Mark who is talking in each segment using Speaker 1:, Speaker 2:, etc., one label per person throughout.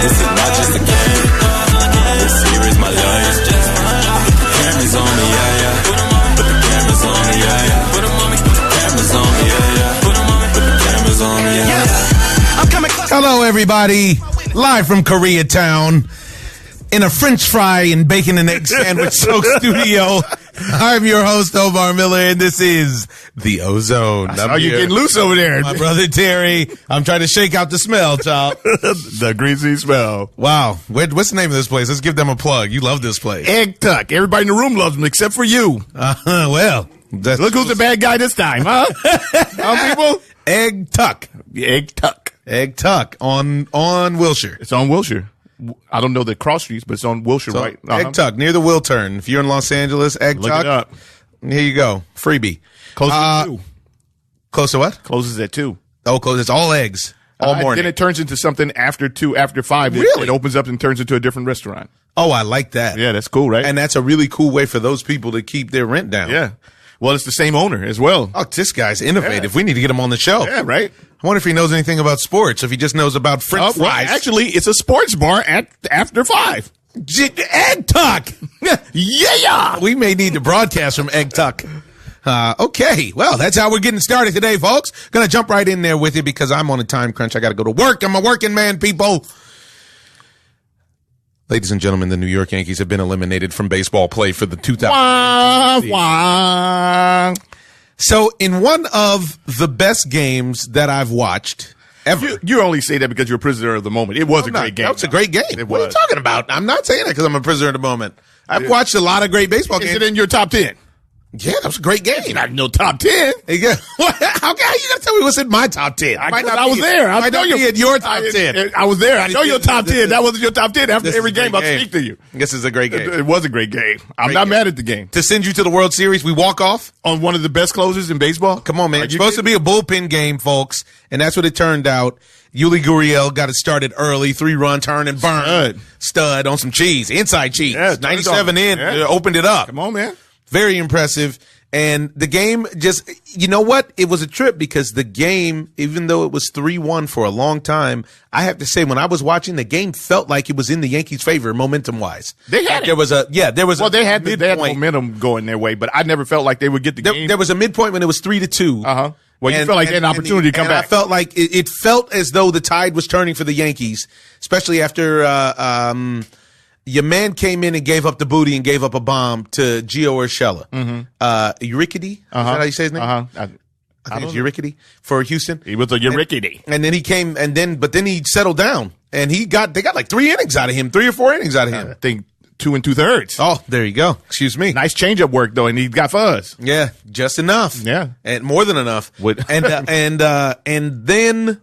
Speaker 1: This is not just a game. This here is my life. Put the cameras on me, yeah, yeah. Put the cameras on me, yeah, yeah. Put the cameras on me, yeah, yeah. Put the cameras on me, yeah, yeah.
Speaker 2: I'm coming. Hello, everybody. Live from Koreatown in a French fry and bacon and egg sandwich soaked studio. I'm your host, Omar Miller, and this is the OZone.
Speaker 3: Oh, you're getting loose over there.
Speaker 2: My brother Terry. I'm trying to shake out the smell, Chop.
Speaker 3: The greasy smell.
Speaker 2: Wow. What's the name of this place? Let's give them a plug. You love this place.
Speaker 3: Egg Tuck. Everybody in the room loves them except for you.
Speaker 2: Well.
Speaker 3: Look who's the bad guy this time, huh? People?
Speaker 2: Egg Tuck.
Speaker 3: Egg Tuck.
Speaker 2: Egg Tuck on Wilshire.
Speaker 3: It's on Wilshire. I don't know the cross streets, but it's on Wilshire,
Speaker 2: So,
Speaker 3: right?
Speaker 2: Egg Tuck, near the Will Turn. If you're in Los Angeles, Egg
Speaker 3: Look
Speaker 2: Tuck.
Speaker 3: it up.
Speaker 2: Here you go. Freebie.
Speaker 3: Closes at 2.
Speaker 2: Close to what?
Speaker 3: Closes at 2.
Speaker 2: Oh, close. It's all eggs. All morning.
Speaker 3: Then it turns into something after 2, after 5.
Speaker 2: Really?
Speaker 3: It opens up and turns into a different restaurant.
Speaker 2: Oh, I like that.
Speaker 3: Yeah, that's cool, right?
Speaker 2: And that's a really cool way for those people to keep their rent down.
Speaker 3: Yeah. Well, it's the same owner as well.
Speaker 2: Oh, this guy's innovative.
Speaker 3: Yeah.
Speaker 2: We need to get him on the show.
Speaker 3: Yeah, right?
Speaker 2: I wonder if he knows anything about sports, if he just knows about French
Speaker 3: Well,
Speaker 2: fries.
Speaker 3: actually, it's a sports bar after 5.
Speaker 2: Egg Tuck.
Speaker 3: Yeah.
Speaker 2: We may need to broadcast from Egg Tuck. Okay. Well, that's how we're getting started today, folks. Gonna jump right in there with you because I'm on a time crunch. I gotta go to work. I'm a working man, people. Ladies and gentlemen, the New York Yankees have been eliminated from baseball play for the 2000 season.
Speaker 3: Wah.
Speaker 2: So in one of the best games that I've watched ever.
Speaker 3: You only say that because you're a prisoner of the moment. It was a great game.
Speaker 2: That was a great game.
Speaker 3: It
Speaker 2: What are you
Speaker 3: was.
Speaker 2: talking about? I'm not saying that because I'm a prisoner of the moment. I've watched a lot of great baseball
Speaker 3: Is
Speaker 2: games.
Speaker 3: it in your top 10?
Speaker 2: Yeah, that was a great game.
Speaker 3: Not no top 10.
Speaker 2: How you gonna tell me what's in my top 10?
Speaker 3: I was there.
Speaker 2: I know you're in your top 10.
Speaker 3: I was there. I know your top 10. That wasn't your top 10. After
Speaker 2: This
Speaker 3: every
Speaker 2: is a
Speaker 3: game,
Speaker 2: great
Speaker 3: I'll speak to you.
Speaker 2: This is a great game.
Speaker 3: It was a great game. I'm
Speaker 2: Great
Speaker 3: not
Speaker 2: game.
Speaker 3: mad at the game.
Speaker 2: To send you to the World Series, we walk off.
Speaker 3: On one of the best closers in baseball?
Speaker 2: Come on, man.
Speaker 3: Are
Speaker 2: It's
Speaker 3: you
Speaker 2: supposed to be a bullpen game, folks, and that's what it turned out. Yuli Gurriel got it started early, 3-run turn and burn. Stud on some cheese, inside cheese.
Speaker 3: Yeah, turn it
Speaker 2: 97
Speaker 3: on.
Speaker 2: in,
Speaker 3: Yeah.
Speaker 2: opened it up.
Speaker 3: Come on, man.
Speaker 2: Very impressive. And the game just, you know what? It was a trip because the game, even though it was 3-1 for a long time, I have to say when I was watching, the game felt like it was in the Yankees' favor momentum wise.
Speaker 3: They had it.
Speaker 2: There was a
Speaker 3: They had
Speaker 2: midpoint.
Speaker 3: momentum going their way, but I never felt like they would get the game.
Speaker 2: There was a midpoint when it was 3-2.
Speaker 3: Uh-huh. Well, you felt like they had an opportunity to come back.
Speaker 2: I felt like it felt as though the tide was turning for the Yankees, especially after your man came in and gave up the booty and gave up a bomb to Gio Urshela. Urquidy? Is that how you say his name?
Speaker 3: Uh-huh.
Speaker 2: I think it's Urquidy for Houston.
Speaker 3: He was a Urquidy.
Speaker 2: And then he came, but then he settled down, and they got like 3 innings out of him, 3 or 4 innings out of him.
Speaker 3: I think 2 2/3.
Speaker 2: Oh, there you go. Excuse me.
Speaker 3: Nice changeup work though, and he got fuzz.
Speaker 2: Yeah, just enough.
Speaker 3: Yeah.
Speaker 2: And more than enough. And then,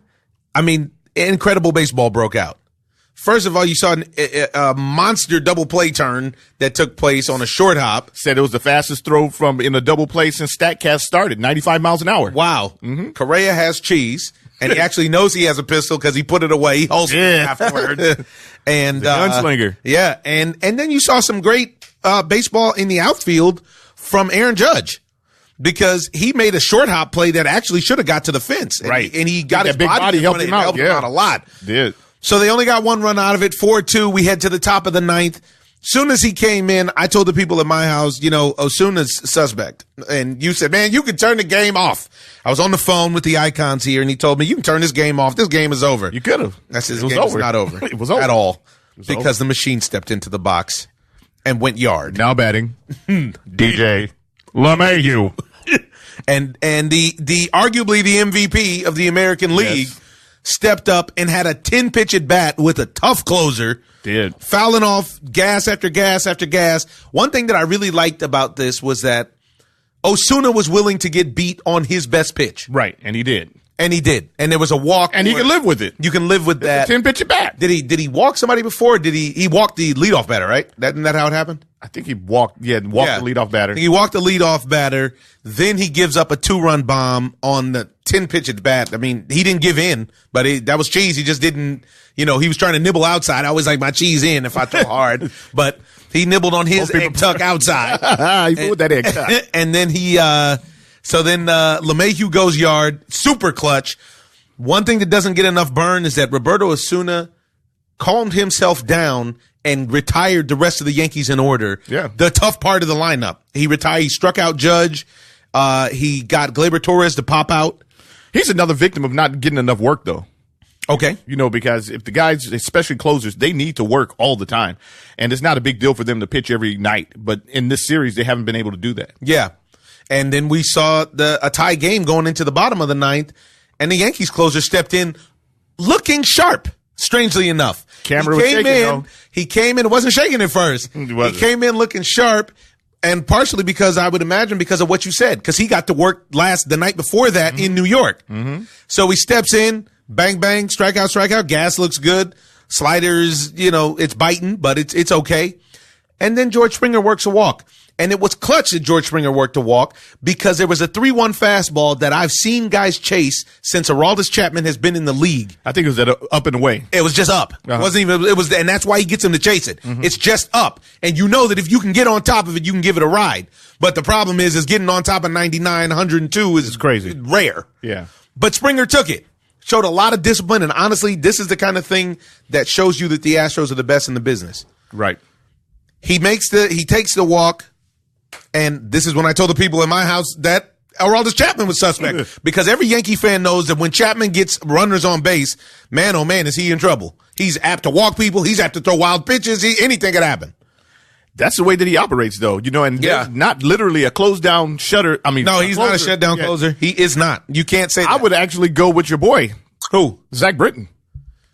Speaker 2: I mean, incredible baseball broke out. First of all, you saw a monster double play turn that took place on a short hop.
Speaker 3: Said it was the fastest throw in a double play since StatCast started, 95 miles an hour.
Speaker 2: Wow. Correa has cheese, and he actually knows he has a pistol because he put it away. He holds it afterward. And
Speaker 3: gunslinger.
Speaker 2: Yeah, and then you saw some great baseball in the outfield from Aaron Judge. Because he made a short hop play that actually should have got to the fence.
Speaker 3: Right.
Speaker 2: And he got his
Speaker 3: big body helped him out.
Speaker 2: Helped him out a lot.
Speaker 3: Did.
Speaker 2: So they only got 1 run out of it, 4-2. We head to the top of the 9th. Soon as he came in, I told the people at my house, Osuna's suspect. And you said, man, you can turn the game off. I was on the phone with the icons here, and he told me, you can turn this game off. This game is over.
Speaker 3: You could have.
Speaker 2: I said,
Speaker 3: It
Speaker 2: this
Speaker 3: was
Speaker 2: game is
Speaker 3: over.
Speaker 2: not over.
Speaker 3: It was over.
Speaker 2: At all.
Speaker 3: was
Speaker 2: Because the machine stepped into the box and went yard.
Speaker 3: Now batting. DJ LeMahieu.
Speaker 2: And the arguably the MVP of the American League stepped up and had a 10-pitch at bat with a tough closer.
Speaker 3: Did.
Speaker 2: Fouling off gas after gas after gas. One thing that I really liked about this was that Osuna was willing to get beat on his best pitch.
Speaker 3: Right, and he did.
Speaker 2: And he did. And there was a walk.
Speaker 3: And he can live with it.
Speaker 2: You can live with that.
Speaker 3: 10-pitch at bat.
Speaker 2: Did he walk somebody before? Or did he walked the leadoff batter, right? Isn't that how it happened?
Speaker 3: I think he walked the leadoff batter.
Speaker 2: He walked the leadoff batter. Then he gives up a 2-run bomb on the 10-pitch at bat. I mean, he didn't give in, but that was cheese. He just didn't, he was trying to nibble outside. I always like my cheese in if I throw hard, but he nibbled on his egg tuck outside.
Speaker 3: He put that egg tuck.
Speaker 2: And then LeMahieu goes yard, super clutch. One thing that doesn't get enough burn is that Roberto Osuna calmed himself down and retired the rest of the Yankees in order.
Speaker 3: Yeah.
Speaker 2: The tough part of the lineup. He retired. He struck out Judge. He got Gleyber Torres to pop out.
Speaker 3: He's another victim of not getting enough work, though.
Speaker 2: Okay.
Speaker 3: Because if the guys, especially closers, they need to work all the time. And it's not a big deal for them to pitch every night. But in this series, they haven't been able to do that.
Speaker 2: Yeah. And then we saw a tie game going into the bottom of the ninth, and the Yankees closer stepped in looking sharp, strangely enough.
Speaker 3: Camera was shaking, though.
Speaker 2: He came in, it wasn't shaking at first. He came in looking sharp, and partially because I would imagine because of what you said, because he got to work the night before that in New York. Mm-hmm. So he steps in, bang, bang, strikeout, gas looks good. Sliders, it's biting, but it's okay. And then George Springer works a walk. And it was clutch that George Springer worked a walk because there was a 3-1 fastball that I've seen guys chase since Aroldis Chapman has been in the league.
Speaker 3: I think it was up and away.
Speaker 2: It was just up.
Speaker 3: Uh-huh.
Speaker 2: It wasn't even, and that's why he gets him to chase it. Mm-hmm. It's just up. And you know that if you can get on top of it, you can give it a ride. But the problem is getting on top of 99, 102 is
Speaker 3: crazy.
Speaker 2: Rare.
Speaker 3: Yeah.
Speaker 2: But Springer took it. Showed a lot of discipline. And honestly, this is the kind of thing that shows you that the Astros are the best in the business.
Speaker 3: Right.
Speaker 2: He takes the walk. And this is when I told the people in my house that Aroldis Chapman was suspect. Because every Yankee fan knows that when Chapman gets runners on base, man, oh man, is he in trouble. He's apt to walk people. He's apt to throw wild pitches. Anything could happen.
Speaker 3: That's the way that he operates, though. And there's not literally a closed down shutter.
Speaker 2: No, he's not a shutdown closer. He is not. You can't say that.
Speaker 3: I would actually go with your boy.
Speaker 2: Who?
Speaker 3: Zach Britton.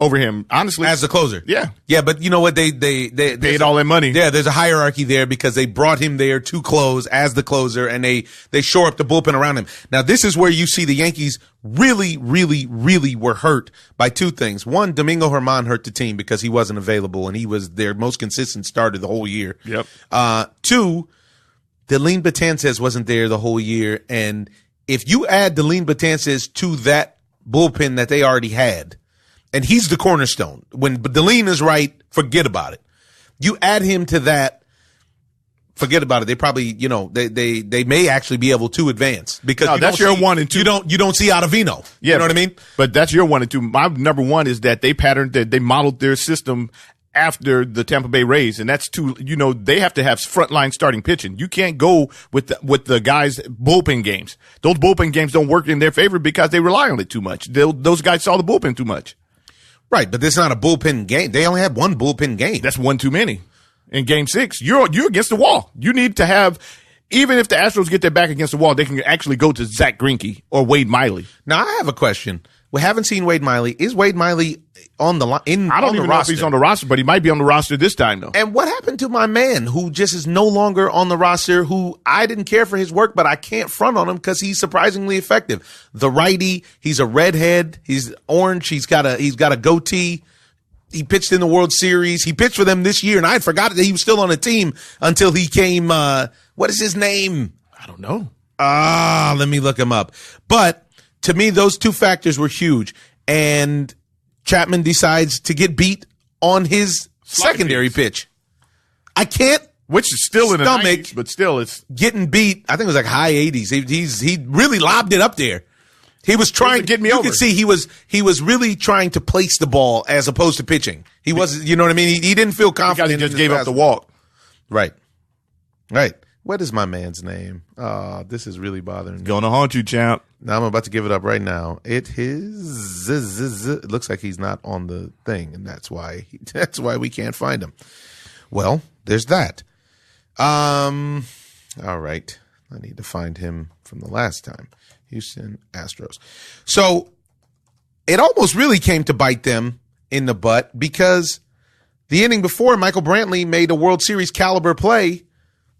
Speaker 3: Over him, honestly.
Speaker 2: As the closer.
Speaker 3: Yeah.
Speaker 2: Yeah, but you know what? They
Speaker 3: paid all that money.
Speaker 2: Yeah, there's a hierarchy there because they brought him there to close as the closer, and they shore up the bullpen around him. Now, this is where you see the Yankees really, really, really were hurt by two things. One, Domingo Germán hurt the team because he wasn't available, and he was their most consistent starter the whole year.
Speaker 3: Yep.
Speaker 2: Two, Delene Betances wasn't there the whole year, and if you add Delene Betances to that bullpen that they already had, and he's the cornerstone. When Delene is right, forget about it. You add him to that, forget about it. They probably, they may actually be able to advance because
Speaker 3: that's your 1 and 2.
Speaker 2: You don't see Ottavino.
Speaker 3: Yeah,
Speaker 2: you know what I mean?
Speaker 3: But that's your 1 and 2. My number 1 is that they modeled their system after the Tampa Bay Rays, and that's they have to have frontline starting pitching. You can't go with the guys' bullpen games. Those bullpen games don't work in their favor because they rely on it too much. Those guys saw the bullpen too much.
Speaker 2: Right, but this is not a bullpen game. They only had one bullpen game.
Speaker 3: That's one too many. In Game 6, you're against the wall. You need to have, even if the Astros get their back against the wall, they can actually go to Zach Greinke or Wade Miley.
Speaker 2: Now, I have a question. We haven't seen Wade Miley. Is Wade Miley on the
Speaker 3: I don't even know if he's on the roster, but he might be on the roster this time, though.
Speaker 2: And what happened to my man who just is no longer on the roster, who I didn't care for his work, but I can't front on him because he's surprisingly effective. The righty, he's a redhead, he's orange, he's got a goatee. He pitched in the World Series. He pitched for them this year, and I had forgotten that he was still on the team until he came, what is his name?
Speaker 3: I don't know.
Speaker 2: Let me look him up. But to me, those two factors were huge. And Chapman decides to get beat on his secondary pitch. I can't,
Speaker 3: which is still in the
Speaker 2: stomach
Speaker 3: 90s, but still it's
Speaker 2: getting beat. I think it was like high 80s. He really lobbed it up there. He was trying
Speaker 3: to get me
Speaker 2: you
Speaker 3: over.
Speaker 2: You could see he was really trying to place the ball as opposed to pitching. He wasn't, you know what I mean? He didn't feel confident.
Speaker 3: He just gave up the walk.
Speaker 2: Right. Right. What is my man's name? This is really bothering me.
Speaker 3: Gonna haunt you, champ.
Speaker 2: Now I'm about to give it up right now. It looks like he's not on the thing, and that's why we can't find him. Well, there's that. All right. I need to find him from the last time. Houston Astros. So it almost really came to bite them in the butt because the inning before, Michael Brantley made a World Series caliber play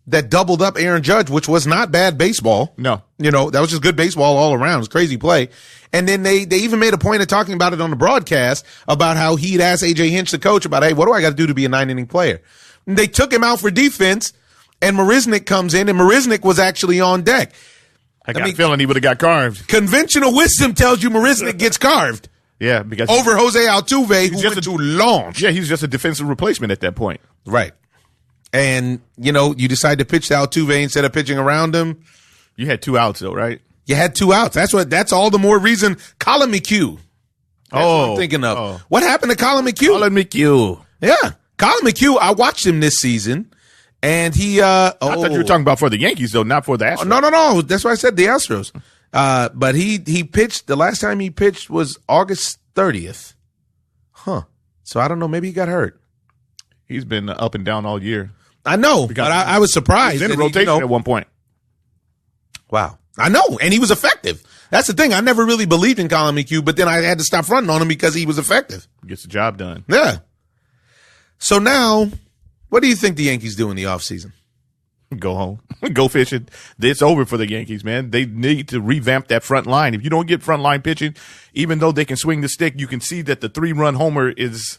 Speaker 2: that doubled up Aaron Judge, which was not bad baseball.
Speaker 3: No.
Speaker 2: That was just good baseball all around. It was a crazy play. And then they even made a point of talking about it on the broadcast about how he'd asked A.J. Hinch, the coach, about, hey, what do I got to do to be a 9-inning player? And they took him out for defense, and Marisnick comes in, and Marisnick was actually on deck.
Speaker 3: I got a feeling he would have got carved.
Speaker 2: Conventional wisdom tells you Marisnick gets carved.
Speaker 3: Yeah, because
Speaker 2: over Jose Altuve, who went to launch.
Speaker 3: Yeah, he was just a defensive replacement at that point.
Speaker 2: Right. And, you decide to pitch to Altuve instead of pitching around him.
Speaker 3: You had 2 outs, though, right?
Speaker 2: You had 2 outs. That's all the more reason. Colin McHugh. That's what I'm thinking of. What happened to Colin McHugh?
Speaker 3: Colin McHugh.
Speaker 2: Yeah. Colin McHugh, I watched him this season, and he
Speaker 3: I thought you were talking about for the Yankees, though, not for the Astros.
Speaker 2: No. That's why I said the Astros. But he pitched, the last time he pitched was August 30th. Huh. So I don't know. Maybe he got hurt.
Speaker 3: He's been up and down all year.
Speaker 2: I know, but I was surprised.
Speaker 3: He was in rotation at one point.
Speaker 2: Wow. I know, and he was effective. That's the thing. I never really believed in Colin McHugh, but then I had to stop fronting on him because he was effective.
Speaker 3: Gets the job done.
Speaker 2: Yeah. So now, what do you think the Yankees do in the offseason?
Speaker 3: Go home. Go fishing. It's over for the Yankees, man. They need to revamp that front line. If you don't get front line pitching, even though they can swing the stick, you can see that the 3-run homer is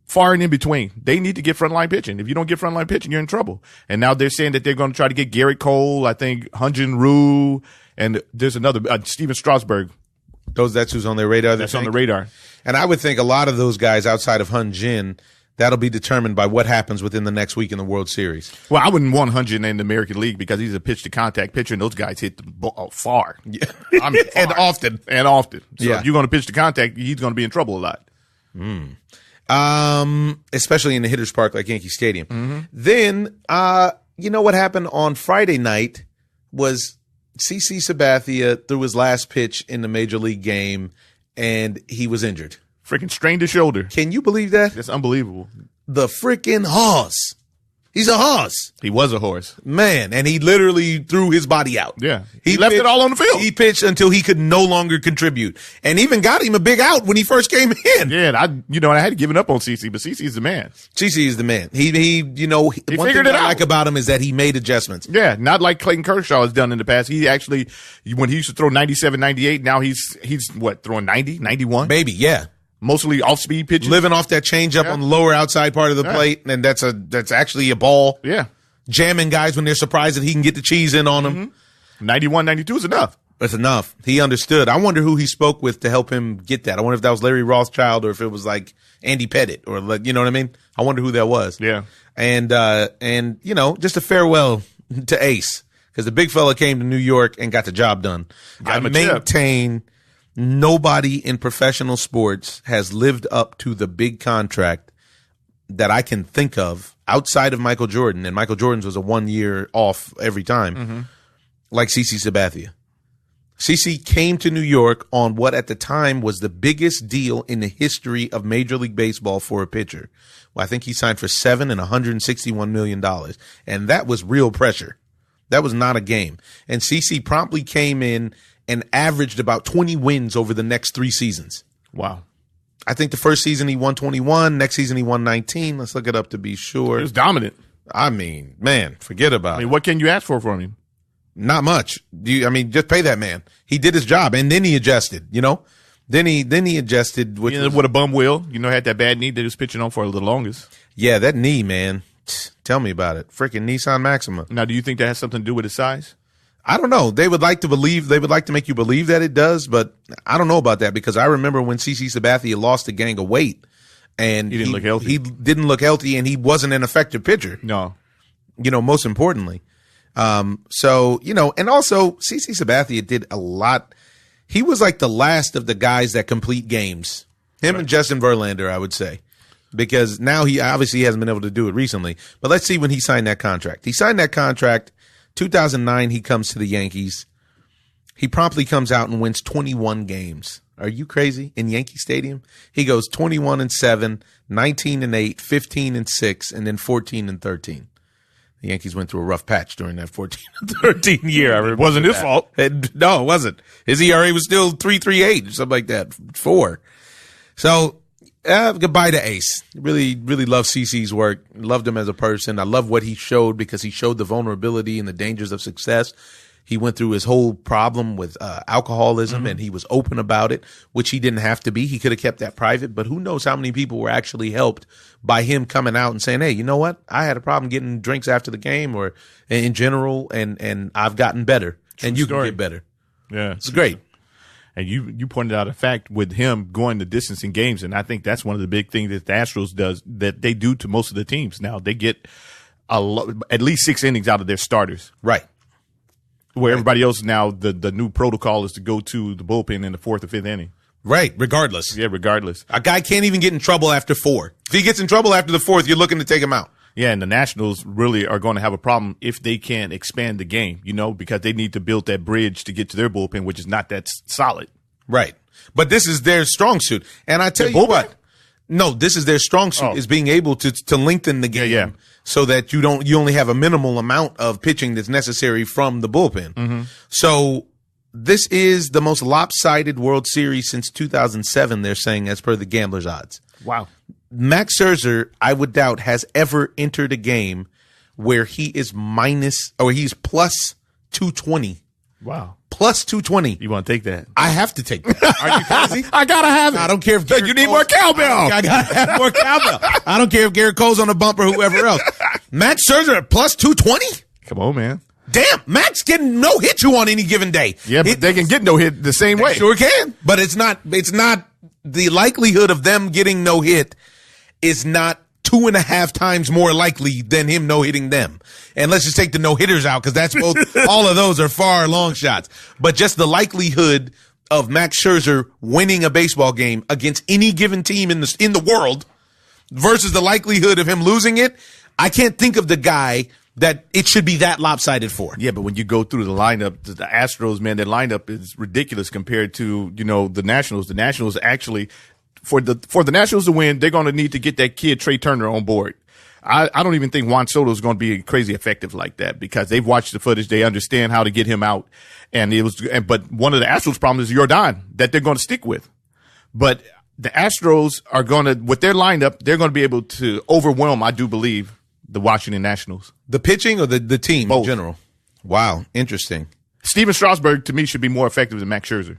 Speaker 3: far and in between. They need to get front line pitching. If you don't get front line pitching, you're in trouble. And now they're saying that they're going to try to get Garrett Cole, I think Hyun-Jin Ryu, and there's another, Steven Strasburg.
Speaker 2: That's who's on their radar.
Speaker 3: That's on the radar.
Speaker 2: And I would think a lot of those guys outside of Hyun-Jin, that'll be determined by what happens within the next week in the World Series.
Speaker 3: Well, I wouldn't want Hyun-Jin in the American League because he's a pitch-to-contact pitcher, and those guys hit the ball far.
Speaker 2: Yeah.
Speaker 3: I mean, far.
Speaker 2: And often.
Speaker 3: So if you're going to pitch to contact, he's going to be in trouble a lot.
Speaker 2: Especially in the hitter's park like Yankee Stadium.
Speaker 3: Mm-hmm.
Speaker 2: Then, you know what happened on Friday night was CC Sabathia threw his last pitch in the Major League game, and he was injured.
Speaker 3: Freaking strained his shoulder.
Speaker 2: Can you believe that?
Speaker 3: That's unbelievable.
Speaker 2: The freaking horse. He's a horse.
Speaker 3: He was a horse.
Speaker 2: Man, and he literally threw his body out.
Speaker 3: Yeah. He left it all on the field.
Speaker 2: He pitched until he could no longer contribute, and even got him a big out when he first came in.
Speaker 3: Yeah, and I had given up on CC, but CC is the man.
Speaker 2: CC is the man. He one
Speaker 3: figured
Speaker 2: thing
Speaker 3: it
Speaker 2: I
Speaker 3: out.
Speaker 2: like about him is that he made adjustments.
Speaker 3: Yeah, not like Clayton Kershaw has done in the past. He actually, when he used to throw 97, 98, now he's what, throwing 90, 91?
Speaker 2: Maybe, yeah.
Speaker 3: Mostly off-speed pitches.
Speaker 2: Living off that changeup on the lower outside part of the plate, and that's actually a ball.
Speaker 3: Yeah.
Speaker 2: Jamming guys when they're surprised that he can get the cheese in on them.
Speaker 3: 91, 92 is enough.
Speaker 2: That's enough. He understood. I wonder who he spoke with to help him get that. I wonder if that was Larry Rothschild or if it was like Andy Pettit or like, you know what I mean? I wonder who that was.
Speaker 3: Yeah.
Speaker 2: And just a farewell to Ace, because the big fella came to New York and got the job done. I maintain nobody in professional sports has lived up to the big contract that I can think of outside of Michael Jordan, and Michael Jordan's was a 1 year off every time, like CC Sabathia. CC came to New York on what at the time was the biggest deal in the history of Major League Baseball for a pitcher. Well, I think he signed for $7 and $161 million, and that was real pressure. That was not a game. And CC promptly came in and averaged about 20 wins over the next 3 seasons.
Speaker 3: Wow.
Speaker 2: I think the first season he won 21. Next season he won 19. Let's look it up to be sure.
Speaker 3: He was dominant.
Speaker 2: I mean, man, forget about it.
Speaker 3: What can you ask for from him?
Speaker 2: Not much. Just pay that man. He did his job, and then he adjusted, Then he adjusted. With
Speaker 3: a bum wheel. Had that bad knee that he was pitching on for the longest.
Speaker 2: Yeah, that knee, man. Tell me about it. Freaking Nissan Maxima.
Speaker 3: Now, do you think that has something to do with his size?
Speaker 2: I don't know. They would like to make you believe that it does, but I don't know about that, because I remember when CC Sabathia lost a gang of weight and
Speaker 3: he didn't look healthy.
Speaker 2: He didn't look healthy, and he wasn't an effective pitcher.
Speaker 3: No.
Speaker 2: Most importantly. And also CC Sabathia did a lot. He was like the last of the guys that complete games. Him and Justin Verlander, I would say, because now he obviously hasn't been able to do it recently. But let's see when he signed that contract. He signed that contract 2009. He comes to the Yankees. He promptly comes out and wins 21 games. Are you crazy? In Yankee Stadium? He goes 21-7, 19-8, 15-6, and then 14-13. The Yankees went through a rough patch during that 14-13 year. I remember.
Speaker 3: It wasn't his fault.
Speaker 2: No, it wasn't. His ERA was still 3.38 or something like that. 4. So goodbye to Ace. Really, really love CC's work. Loved him as a person. I love what he showed, because he showed the vulnerability and the dangers of success. He went through his whole problem with alcoholism, and he was open about it, which he didn't have to be. He could have kept that private, but who knows how many people were actually helped by him coming out and saying, hey, you know what? I had a problem getting drinks after the game or in general, and I've gotten better. And you can get better.
Speaker 3: Yeah.
Speaker 2: It's great.
Speaker 3: And you pointed out a fact with him going the distance in games, and I think that's one of the big things that the Astros does, that they do to most of the teams now. They get at least 6 innings out of their starters.
Speaker 2: Right.
Speaker 3: Where everybody else now, the new protocol is to go to the bullpen in the 4th or 5th inning.
Speaker 2: Right, regardless.
Speaker 3: Yeah, regardless.
Speaker 2: A guy can't even get in trouble after 4. If he gets in trouble after the 4th, you're looking to take him out.
Speaker 3: Yeah, and the Nationals really are going to have a problem if they can't expand the game, because they need to build that bridge to get to their bullpen, which is not that solid.
Speaker 2: Right. But this is their strong suit. And I tell you what. No, this is their strong suit, is being able to lengthen the game so that you only have a minimal amount of pitching that's necessary from the bullpen.
Speaker 3: Mm-hmm.
Speaker 2: So this is the most lopsided World Series since 2007, they're saying, as per the Gambler's odds.
Speaker 3: Wow.
Speaker 2: Max Scherzer, I would doubt, has ever entered a game where he is he's plus 220.
Speaker 3: Wow.
Speaker 2: Plus 220.
Speaker 3: You want to take that?
Speaker 2: I have to take that. Are you crazy?
Speaker 3: I got to have it.
Speaker 2: I don't care if
Speaker 3: you need more cowbell.
Speaker 2: I got to have more cowbell. I don't care if Garrett Cole's on the bump or whoever else. Max Scherzer at plus 220?
Speaker 3: Come on, man.
Speaker 2: Damn, Max can no hit you on any given day.
Speaker 3: Yeah, but they can get no hit the same way.
Speaker 2: Sure can. But it's not the likelihood of them getting no hit is not 2.5 times more likely than him no-hitting them. And let's just take the no-hitters out because that's both, all of those are far long shots. But just the likelihood of Max Scherzer winning a baseball game against any given team in the world versus the likelihood of him losing it, I can't think of the guy that it should be that lopsided for.
Speaker 3: Yeah, but when you go through the lineup, the Astros, man, their lineup is ridiculous compared to, the Nationals. The Nationals actually, for the Nationals to win, they're going to need to get that kid Trey Turner on board. I don't even think Juan Soto is going to be crazy effective like that because they've watched the footage. They understand how to get him out. But one of the Astros problems is Yordan that they're going to stick with. But the Astros are going to, with their lineup, they're going to be able to overwhelm, I do believe, the Washington Nationals.
Speaker 2: The pitching or the team
Speaker 3: Both.
Speaker 2: in general? Wow, interesting.
Speaker 3: Steven Strasburg, to me, should be more effective than Max Scherzer.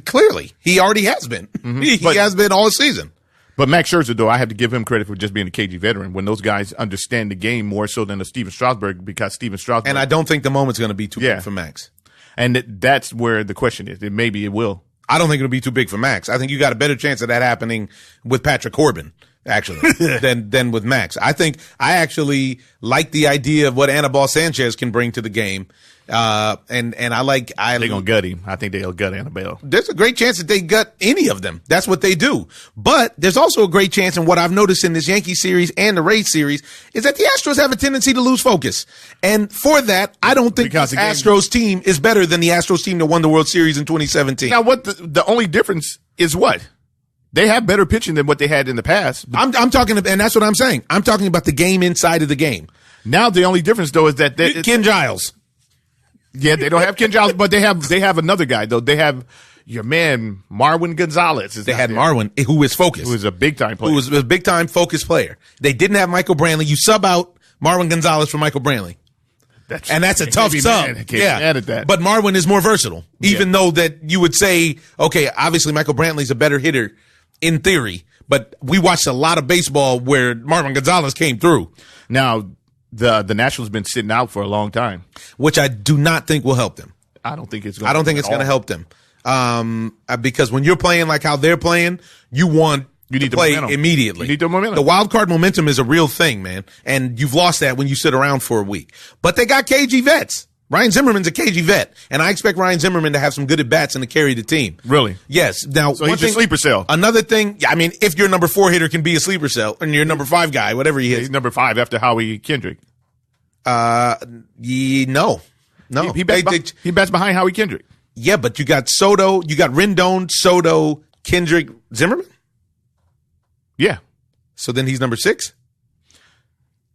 Speaker 2: Clearly, he already has been. Mm-hmm. He has been all season.
Speaker 3: But Max Scherzer, though, I have to give him credit for just being a KG veteran when those guys understand the game more so than a Steven Strasburg because Steven Strasburg.
Speaker 2: And I don't think the moment's going to be too big for Max.
Speaker 3: And that's where the question is. Maybe it will.
Speaker 2: I don't think it'll be too big for Max. I think you got a better chance of that happening with Patrick Corbin, actually, than with Max. I actually like the idea of what Anibal Sanchez can bring to the game. And they're
Speaker 3: gonna gut him. I think they'll gut Annabelle.
Speaker 2: There's a great chance that they gut any of them. That's what they do. But there's also a great chance, and what I've noticed in this Yankee series and the Rays series is that the Astros have a tendency to lose focus. And for that, I don't think the Astros team is better than the Astros team that won the World Series in 2017.
Speaker 3: Now, what the only difference is what? They have better pitching than what they had in the past.
Speaker 2: I'm talking, and that's what I'm saying. I'm talking about the game inside of the game.
Speaker 3: Now, the only difference though is that
Speaker 2: Ken Giles.
Speaker 3: Yeah, they don't have Ken Giles, but they have another guy though. They have your man Marwin Gonzalez.
Speaker 2: They had Marwin, who is focused,
Speaker 3: who is a big time player,
Speaker 2: who was a big time focused player. They didn't have Michael Brantley. You sub out Marwin Gonzalez for Michael Brantley. That's a tough sub.
Speaker 3: Added that.
Speaker 2: But Marwin is more versatile, even though that you would say, okay, obviously Michael Brantley's a better hitter in theory, but we watched a lot of baseball where Marwin Gonzalez came through.
Speaker 3: Now, the Nationals been sitting out for a long time,
Speaker 2: which I do not think will help them.
Speaker 3: I don't think it's going
Speaker 2: to help them. Because when you're playing like how they're playing, you need to play immediately.
Speaker 3: You need the momentum.
Speaker 2: The wild card momentum is a real thing, man. And you've lost that when you sit around for a week. But they got KG vets. Ryan Zimmerman's a KG vet, and I expect Ryan Zimmerman to have some good at-bats and to carry the team.
Speaker 3: Really?
Speaker 2: Yes. Now,
Speaker 3: so he's a sleeper cell.
Speaker 2: Another thing, I mean, if your number 4 hitter can be a sleeper cell, and your number 5 guy, whatever he is.
Speaker 3: He's number 5 after Howie Kendrick.
Speaker 2: No.
Speaker 3: He bats behind Howie Kendrick.
Speaker 2: Yeah, but you got Soto, you got Rendon, Soto, Kendrick, Zimmerman?
Speaker 3: Yeah.
Speaker 2: So then he's number 6?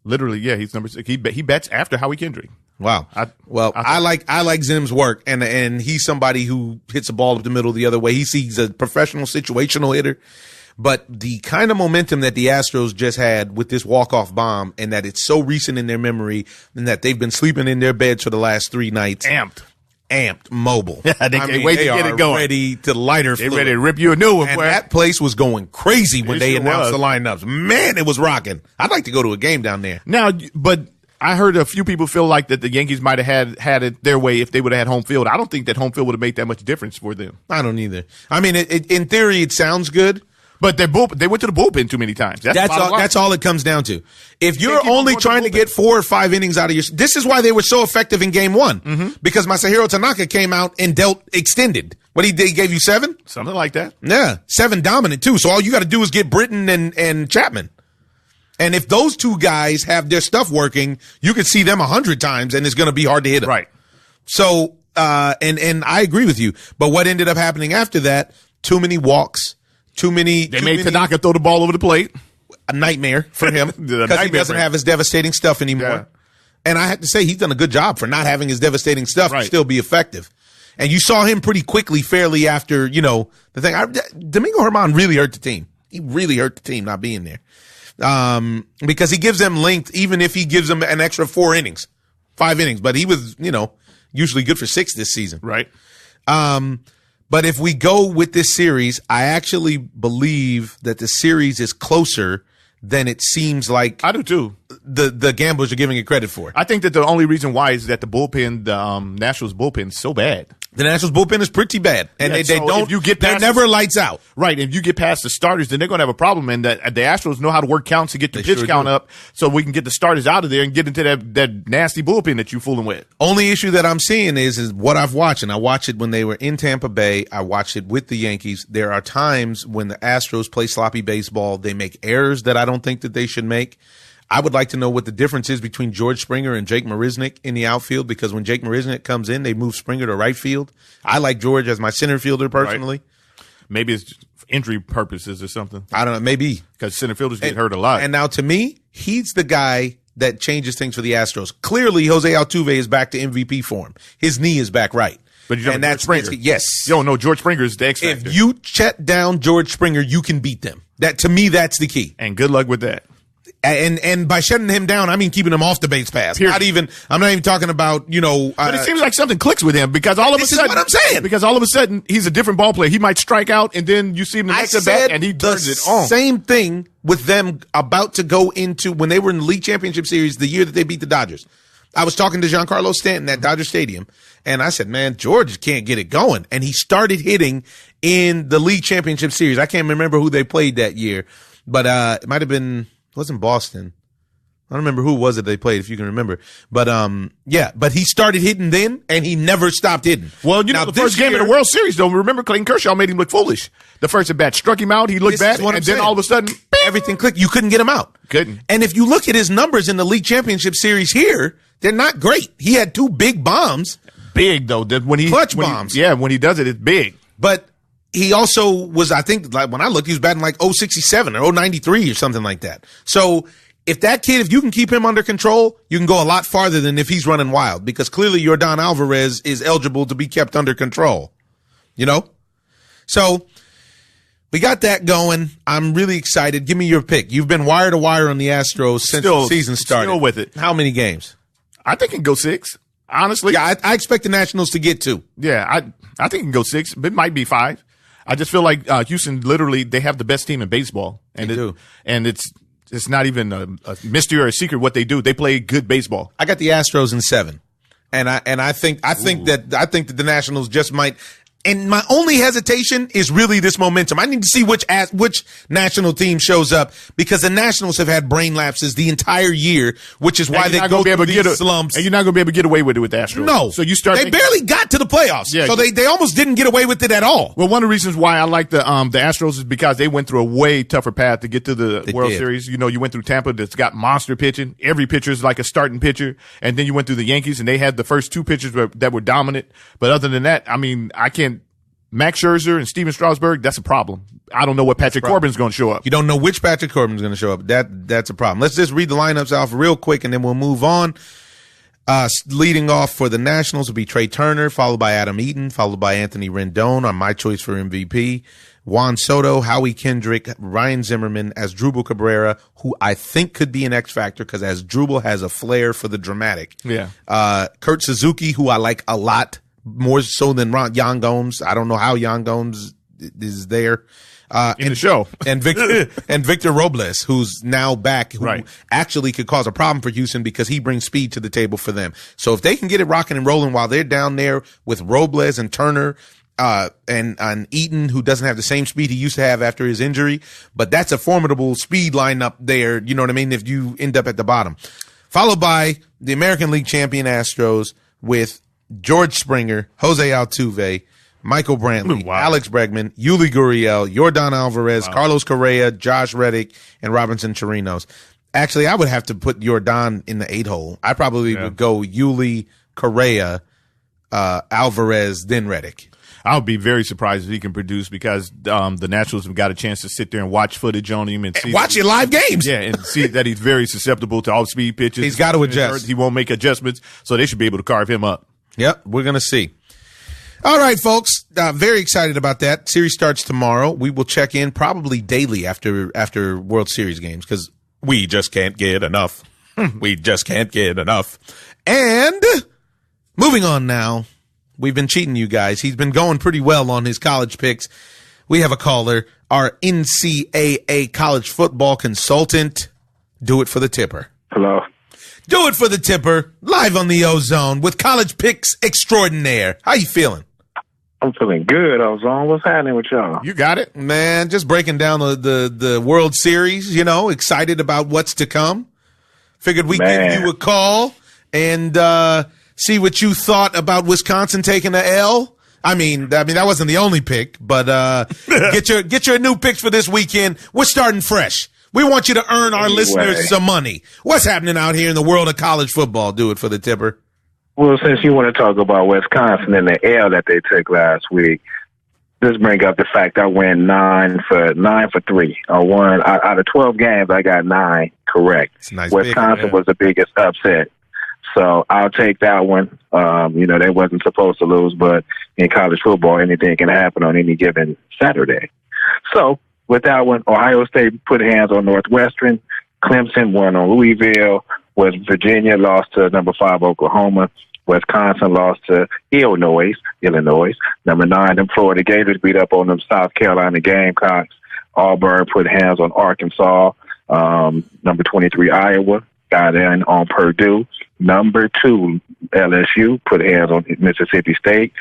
Speaker 3: Literally, yeah, he's number 6. He bats after Howie Kendrick.
Speaker 2: Wow. I like Zim's work, and he's somebody who hits the ball up the middle the other way. He's a professional situational hitter. But the kind of momentum that the Astros just had with this walk-off bomb, and that it's so recent in their memory, and that they've been sleeping in their beds for the last 3 nights. Amped, mobile.
Speaker 3: They can't wait to get it going.
Speaker 2: Ready to lighter fluid.
Speaker 3: They're ready to rip you a new one.
Speaker 2: And that place was going crazy when they announced the lineups. Man, it was rocking. I'd like to go to a game down there.
Speaker 3: Now, but I heard a few people feel like that the Yankees might have had it their way if they would have had home field. I don't think that home field would have made that much difference for them.
Speaker 2: I don't either. I mean, in theory, it sounds good,
Speaker 3: But they went to the bullpen too many times.
Speaker 2: That's all it comes down to. If you're only trying to get 4 or 5 innings out of this is why they were so effective in game 1. Because Masahiro Tanaka came out and dealt extended. What he did, he gave you 7?
Speaker 3: Something like that.
Speaker 2: Yeah, 7 dominant too. So all you got to do is get Britton and Chapman. And if those 2 guys have their stuff working, you could see them 100 times and it's going to be hard to hit them.
Speaker 3: Right.
Speaker 2: So, and I agree with you. But what ended up happening after that, too many walks. They
Speaker 3: made Tanaka throw the ball over the plate.
Speaker 2: A nightmare for him because he doesn't have his devastating stuff anymore. Yeah. And I have to say, he's done a good job for not having his devastating stuff to still be effective. And you saw him pretty quickly, fairly after, the thing. Domingo Germán really hurt the team. He really hurt the team not being there. Because he gives them length, even if he gives them an extra 5 innings. But he was, usually good for 6 this season.
Speaker 3: Right.
Speaker 2: But if we go with this series, I actually believe that the series is closer than it seems like.
Speaker 3: I do too.
Speaker 2: The gamblers are giving it credit for.
Speaker 3: I think that the only reason why is that the Nationals bullpen is so bad.
Speaker 2: The Nationals bullpen is pretty bad, and they don't.
Speaker 3: If you get
Speaker 2: they're never lights out.
Speaker 3: Right. If you get past the starters, then they're going to have a problem. And the Astros know how to work counts to get the pitch count up, so we can get the starters out of there and get into that nasty bullpen that you're fooling with.
Speaker 2: Only issue that I'm seeing is what I've watched, and I watched it when they were in Tampa Bay. I watched it with the Yankees. There are times when the Astros play sloppy baseball. They make errors that I don't think that they should make. I would like to know what the difference is between George Springer and Jake Marisnick in the outfield, because when Jake Marisnick comes in, they move Springer to right field. I like George as my center fielder personally.
Speaker 3: Right. Maybe it's injury purposes or something.
Speaker 2: I don't know. Maybe.
Speaker 3: Because center fielders get hurt a lot.
Speaker 2: And now to me, he's the guy that changes things for the Astros. Clearly, Jose Altuve is back to MVP form. His knee is back right.
Speaker 3: But you don't know George Springer.
Speaker 2: Yes.
Speaker 3: You don't know George Springer is the X factor.
Speaker 2: If you shut down George Springer, you can beat them. To me, that's the key.
Speaker 3: And good luck with that.
Speaker 2: And by shutting him down, I mean keeping him off the base pass. I'm not even talking about,
Speaker 3: but it seems like something clicks with him because all of a sudden.
Speaker 2: This is what I'm saying.
Speaker 3: Because all of a sudden, he's a different ball player. He might strike out, and then you see him the next at bat, and he turns it on.
Speaker 2: Same thing with them about to go into when they were in the League Championship Series the year that they beat the Dodgers. I was talking to Giancarlo Stanton at Dodger Stadium, and I said, man, George can't get it going. And he started hitting in the League Championship Series. I can't remember who they played that year, but it might have been, it wasn't Boston. I don't remember who it was that they played, if you can remember. But, but he started hitting then, and he never stopped hitting.
Speaker 3: Well, the first game of the World Series, though, remember Clayton Kershaw made him look foolish. The first at bat struck him out, he looked back, and then all of a sudden,
Speaker 2: everything clicked. You couldn't get him out.
Speaker 3: Couldn't.
Speaker 2: And if you look at his numbers in the League Championship Series here, they're not great. He had 2 big bombs.
Speaker 3: Big, though.
Speaker 2: Clutch bombs.
Speaker 3: When he does it, it's big.
Speaker 2: But he also was, I think, like when I looked, he was batting like 067 or 093 or something like that. So if you can keep him under control, you can go a lot farther than if he's running wild, because clearly Yordan Alvarez is eligible to be kept under control. So we got that going. I'm really excited. Give me your pick. You've been wire to wire on the Astros since the season started.
Speaker 3: Still with it.
Speaker 2: How many games?
Speaker 3: I think it can go 6. Honestly.
Speaker 2: Yeah, I expect the Nationals to get 2.
Speaker 3: Yeah, I think it can go 6, but it might be 5. I just feel like Houston, literally, they have the best team in baseball. And
Speaker 2: they do.
Speaker 3: And it's not even a mystery or a secret what they do. They play good baseball.
Speaker 2: I got the Astros in 7. And I think that the Nationals just might. And my only hesitation is really this momentum. I need to see which national team shows up, because the Nationals have had brain lapses the entire year, which is why they go through these slumps.
Speaker 3: And you're not going to be able to get away with it with the Astros.
Speaker 2: No.
Speaker 3: So
Speaker 2: they barely got to the playoffs. Yeah. So they almost didn't get away with it at all.
Speaker 3: Well, one of the reasons why I like the Astros is because they went through a way tougher path to get to the World Series. You went through Tampa, that's got monster pitching. Every pitcher is like a starting pitcher. And then you went through the Yankees, and they had the first 2 pitchers that were dominant. But other than that, I mean, Max Scherzer and Steven Strasburg, that's a problem. I don't know what Patrick Corbin's going to show up.
Speaker 2: You don't know which Patrick Corbin's going to show up. That's a problem. Let's just read the lineups off real quick, and then we'll move on. Leading off for the Nationals will be Trey Turner, followed by Adam Eaton, followed by Anthony Rendon on my choice for MVP. Juan Soto, Howie Kendrick, Ryan Zimmerman, as Asdrubal Cabrera, who I think could be an X factor because Asdrubal has a flair for the dramatic.
Speaker 3: Yeah.
Speaker 2: Kurt Suzuki, who I like a lot, more so than Yan Gomes. I don't know how Yan Gomes is there.
Speaker 3: In the show.
Speaker 2: and Victor Robles, who's now back, who actually could cause a problem for Houston because he brings speed to the table for them. So if they can get it rocking and rolling while they're down there with Robles and Turner, and Eaton, who doesn't have the same speed he used to have after his injury. But that's a formidable speed lineup there. You know what I mean? If you end up at the bottom. Followed by the American League champion Astros with George Springer, Jose Altuve, Michael Brantley, Alex Bregman, Yuli Gurriel, Yordan Alvarez, Carlos Correa, Josh Reddick, and Robinson Chirinos. Actually, I would have to put Yordan in the 8-hole. I probably would go Yuli, Correa, Alvarez, then Reddick.
Speaker 3: I'll be very surprised if he can produce because the Nationals have got a chance to sit there and watch footage on him and see
Speaker 2: watch your live games.
Speaker 3: Yeah, and see that he's very susceptible to off-speed pitches.
Speaker 2: He's got to adjust.
Speaker 3: He won't make adjustments, so they should be able to carve him up.
Speaker 2: Yep, we're going to see. All right, folks. Very excited about that. Series starts tomorrow. We will check in probably daily after World Series games because we just can't get enough. We just can't get enough. And moving on now. We've been cheating you guys. He's been going pretty well on his college picks. We have a caller, our NCAA college football consultant. Do it for the tipper.
Speaker 4: Hello.
Speaker 2: Do it for the tipper. Live on the OZone with college picks extraordinaire. How you feeling?
Speaker 4: I'm feeling good, OZone. What's happening with y'all?
Speaker 3: You got it.
Speaker 2: Man, just breaking down the World Series, excited about what's to come. Figured we'd give you a call and see what you thought about Wisconsin taking the L. I mean that wasn't the only pick, but get your new picks for this weekend. We're starting fresh. We want you to earn our listeners some money. What's happening out here in the world of college football? Do it for the tipper.
Speaker 4: Well, since you want to talk about Wisconsin and the L that they took last week, just bring up the fact I went 9 for 3. I won out of 12 games. I got 9 correct.
Speaker 2: Nice
Speaker 4: Wisconsin was the biggest upset. So I'll take that one. They wasn't supposed to lose, but in college football, anything can happen on any given Saturday. So with that one, Ohio State put hands on Northwestern. Clemson won on Louisville. West Virginia lost to number 5 Oklahoma. Wisconsin lost to Illinois. Number 9, them Florida Gators beat up on them South Carolina Gamecocks. Auburn put hands on Arkansas. Number 23 Iowa got in on Purdue. Number 2, LSU put hands on Mississippi State.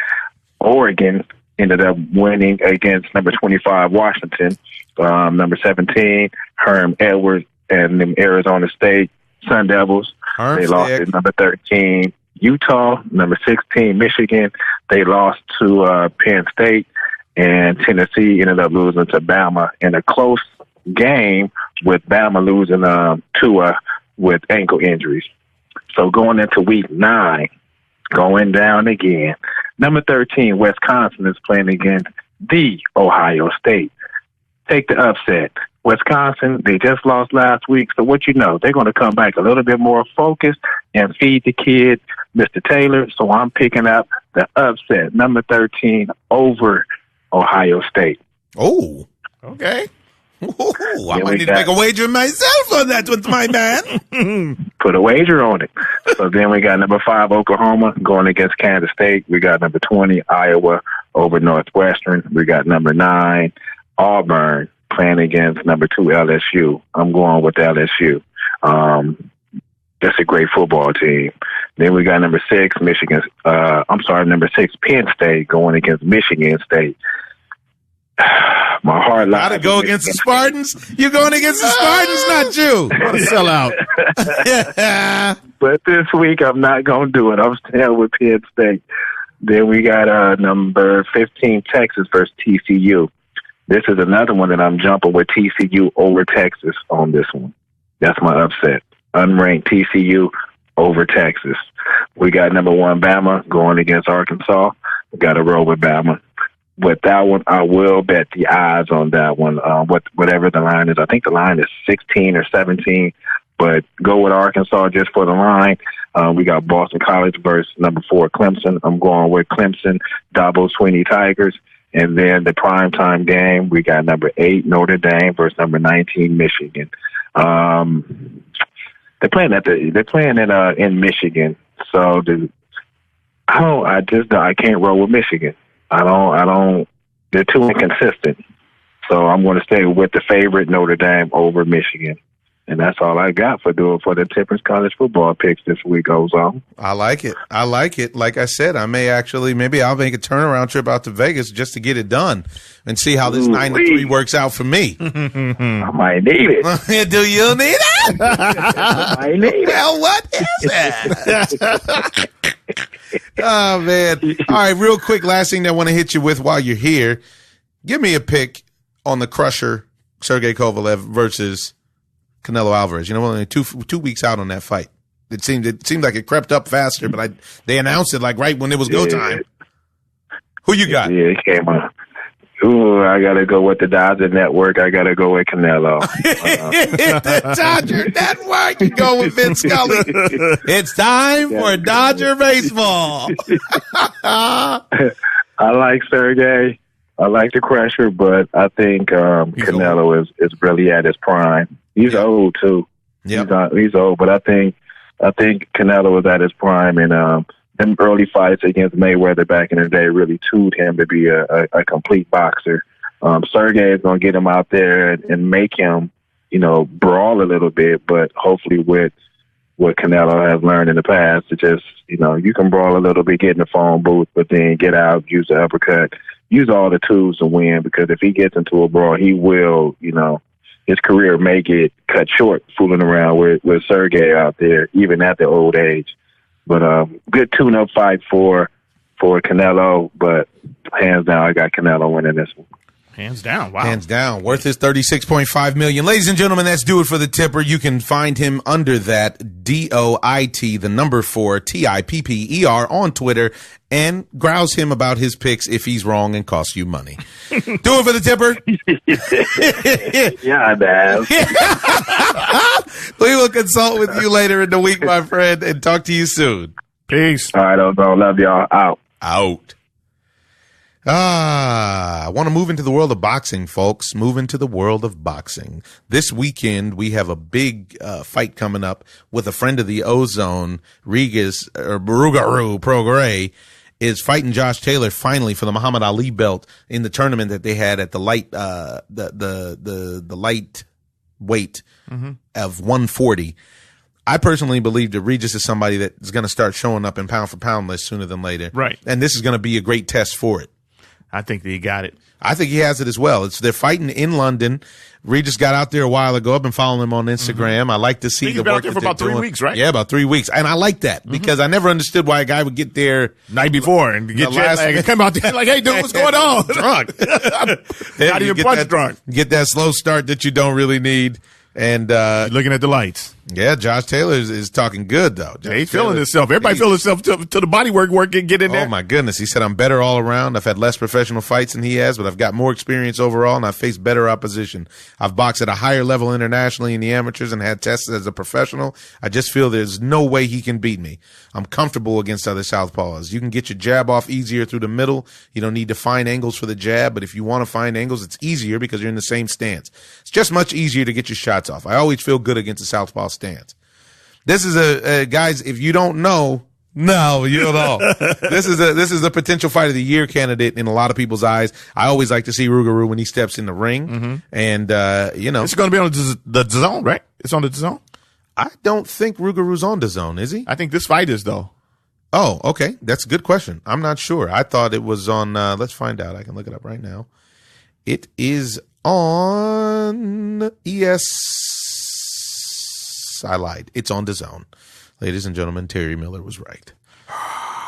Speaker 4: Oregon ended up winning against number 25, Washington. Number 17, Herm Edwards and them Arizona State Sun Devils. They lost to number 13, Utah. Number 16, Michigan. They lost to Penn State. And Tennessee ended up losing to Bama in a close game with Bama losing Tua with ankle injuries. So going into week 9, going down again. Number 13, Wisconsin is playing against the Ohio State. Take the upset. Wisconsin, they just lost last week, so what you know, they're going to come back a little bit more focused and feed the kid, Mr. Taylor. So I'm picking up the upset, number 13 over Ohio State.
Speaker 2: Oh,
Speaker 3: okay.
Speaker 2: Ooh, I might need to make a wager myself on that one, my man.
Speaker 4: Put a wager on it. So then we got number 5, Oklahoma, going against Kansas State. We got number 20, Iowa, over Northwestern. We got number 9, Auburn, playing against number 2, LSU. I'm going with LSU. That's a great football team. Then we got number 6, number 6, Penn State, going against Michigan State. My heart lies.
Speaker 2: Gotta go against the Spartans. You're going against the Spartans, not you. What a sellout.
Speaker 4: But this week, I'm not going to do it. I'm staying with Penn State. Then we got number 15, Texas versus TCU. This is another one that I'm jumping with TCU over Texas on this one. That's my upset. Unranked TCU over Texas. We got number 1, Bama, going against Arkansas. We got to roll with Bama. With that one, I will bet the odds on that one, whatever the line is. I think the line is 16 or 17, but go with Arkansas just for the line. We got Boston College versus number 4, Clemson. I'm going with Clemson, Dabo Swinney Tigers. And then the primetime game, we got number 8, Notre Dame versus number 19, Michigan. They're playing in Michigan. So I can't roll with Michigan. They're too inconsistent. So I'm going to stay with the favorite, Notre Dame, over Michigan. And that's all I got for the Tippers college football picks this week, Ozone.
Speaker 2: I like it. I like it. Like I said, maybe I'll make a turnaround trip out to Vegas just to get it done and see how this 9-3 works out for me.
Speaker 4: I might need it.
Speaker 2: Do you need it?
Speaker 4: I might need it.
Speaker 2: Well, what is it? Oh, man. All right, real quick, last thing that I want to hit you with while you're here. Give me a pick on the crusher, Sergey Kovalev versus Canelo Alvarez. We're only two weeks out on that fight. It seemed like it crept up faster, but they announced it like right when it was go time. Who you got?
Speaker 4: Yeah, it came on. Ooh, I gotta go with the Dodger Network. I gotta go with Canelo.
Speaker 2: The Dodger Network. You go with Vince Scully. It's time for Dodger baseball.
Speaker 4: I like Sergey. I like the crusher, but I think Canelo is really at his prime. He's old too.
Speaker 2: Yep.
Speaker 4: He's old, but I think Canelo was at his prime, and them early fights against Mayweather back in the day really tuned him to be a complete boxer. Sergey is going to get him out there and make him, brawl a little bit, but hopefully with what Canelo has learned in the past, to just, you can brawl a little bit, get in the phone booth, but then get out, use the uppercut, use all the tools to win, because if he gets into a brawl, he will, his career may get cut short fooling around with Sergey out there, even at the old age. But good tune-up fight for Canelo, but hands down, I got Canelo winning this one.
Speaker 3: Hands down. Wow.
Speaker 2: Hands down. Worth his $36.5 million. Ladies and gentlemen, that's do it for the Tipper. You can find him under that DOIT, the number 4, TIPPER on Twitter, and grouse him about his picks if he's wrong and costs you money. Do it for the Tipper.
Speaker 4: Yeah, man.
Speaker 2: We will consult with you later in the week, my friend, and talk to you soon.
Speaker 3: Peace.
Speaker 4: All right, Ozone. Love y'all. Out.
Speaker 2: Out. I want to move into the world of boxing, folks. Move into the world of boxing. This weekend, we have a big fight coming up with a friend of the OZone, Regis Prograis, is fighting Josh Taylor finally for the Muhammad Ali belt in the tournament that they had at the light the light weight of 140. I personally believe that Regis is somebody that is going to start showing up in pound for pound list sooner than later.
Speaker 3: Right.
Speaker 2: And this is going to be a great test for it.
Speaker 3: I think that he got it.
Speaker 2: I think he has it as well. They're fighting in London. Regis got out there a while ago. I've been following him on Instagram. I like to see the work
Speaker 3: that for about 3 weeks, right?
Speaker 2: Yeah, about 3 weeks. And I like that because I never understood why a guy would get there
Speaker 3: night before and get jet lag and come out there like, hey, dude, what's going on?
Speaker 2: Drunk.
Speaker 3: Not even punch drunk.
Speaker 2: Get that slow start that you don't really need. And
Speaker 3: looking at the lights.
Speaker 2: Yeah, Josh Taylor is talking good, though.
Speaker 3: Yeah, he's feeling himself. Everybody feeling himself till the body work and get in there.
Speaker 2: Oh, my goodness. He said, I'm better all around. I've had less professional fights than he has, but I've got more experience overall, and I've faced better opposition. I've boxed at a higher level internationally in the amateurs and had tests as a professional. I just feel there's no way he can beat me. I'm comfortable against other southpaws. You can get your jab off easier through the middle. You don't need to find angles for the jab, but if you want to find angles, it's easier because you're in the same stance. It's just much easier to get your shots off. I always feel good against a southpaw stance. This is guys, if you don't know, no, you don't know. This is a potential fight of the year candidate in a lot of people's eyes. I always like to see Rougarou when he steps in the ring. And,
Speaker 3: It's going to be on the DAZN, right? It's on the DAZN?
Speaker 2: I don't think Rougarou's on DAZN, is he?
Speaker 3: I think this fight is, though.
Speaker 2: Oh, okay. That's a good question. I'm not sure. I thought it was on, let's find out. I can look it up right now. It is on I lied. It's on DAZN. Ladies and gentlemen, Terry Miller was right.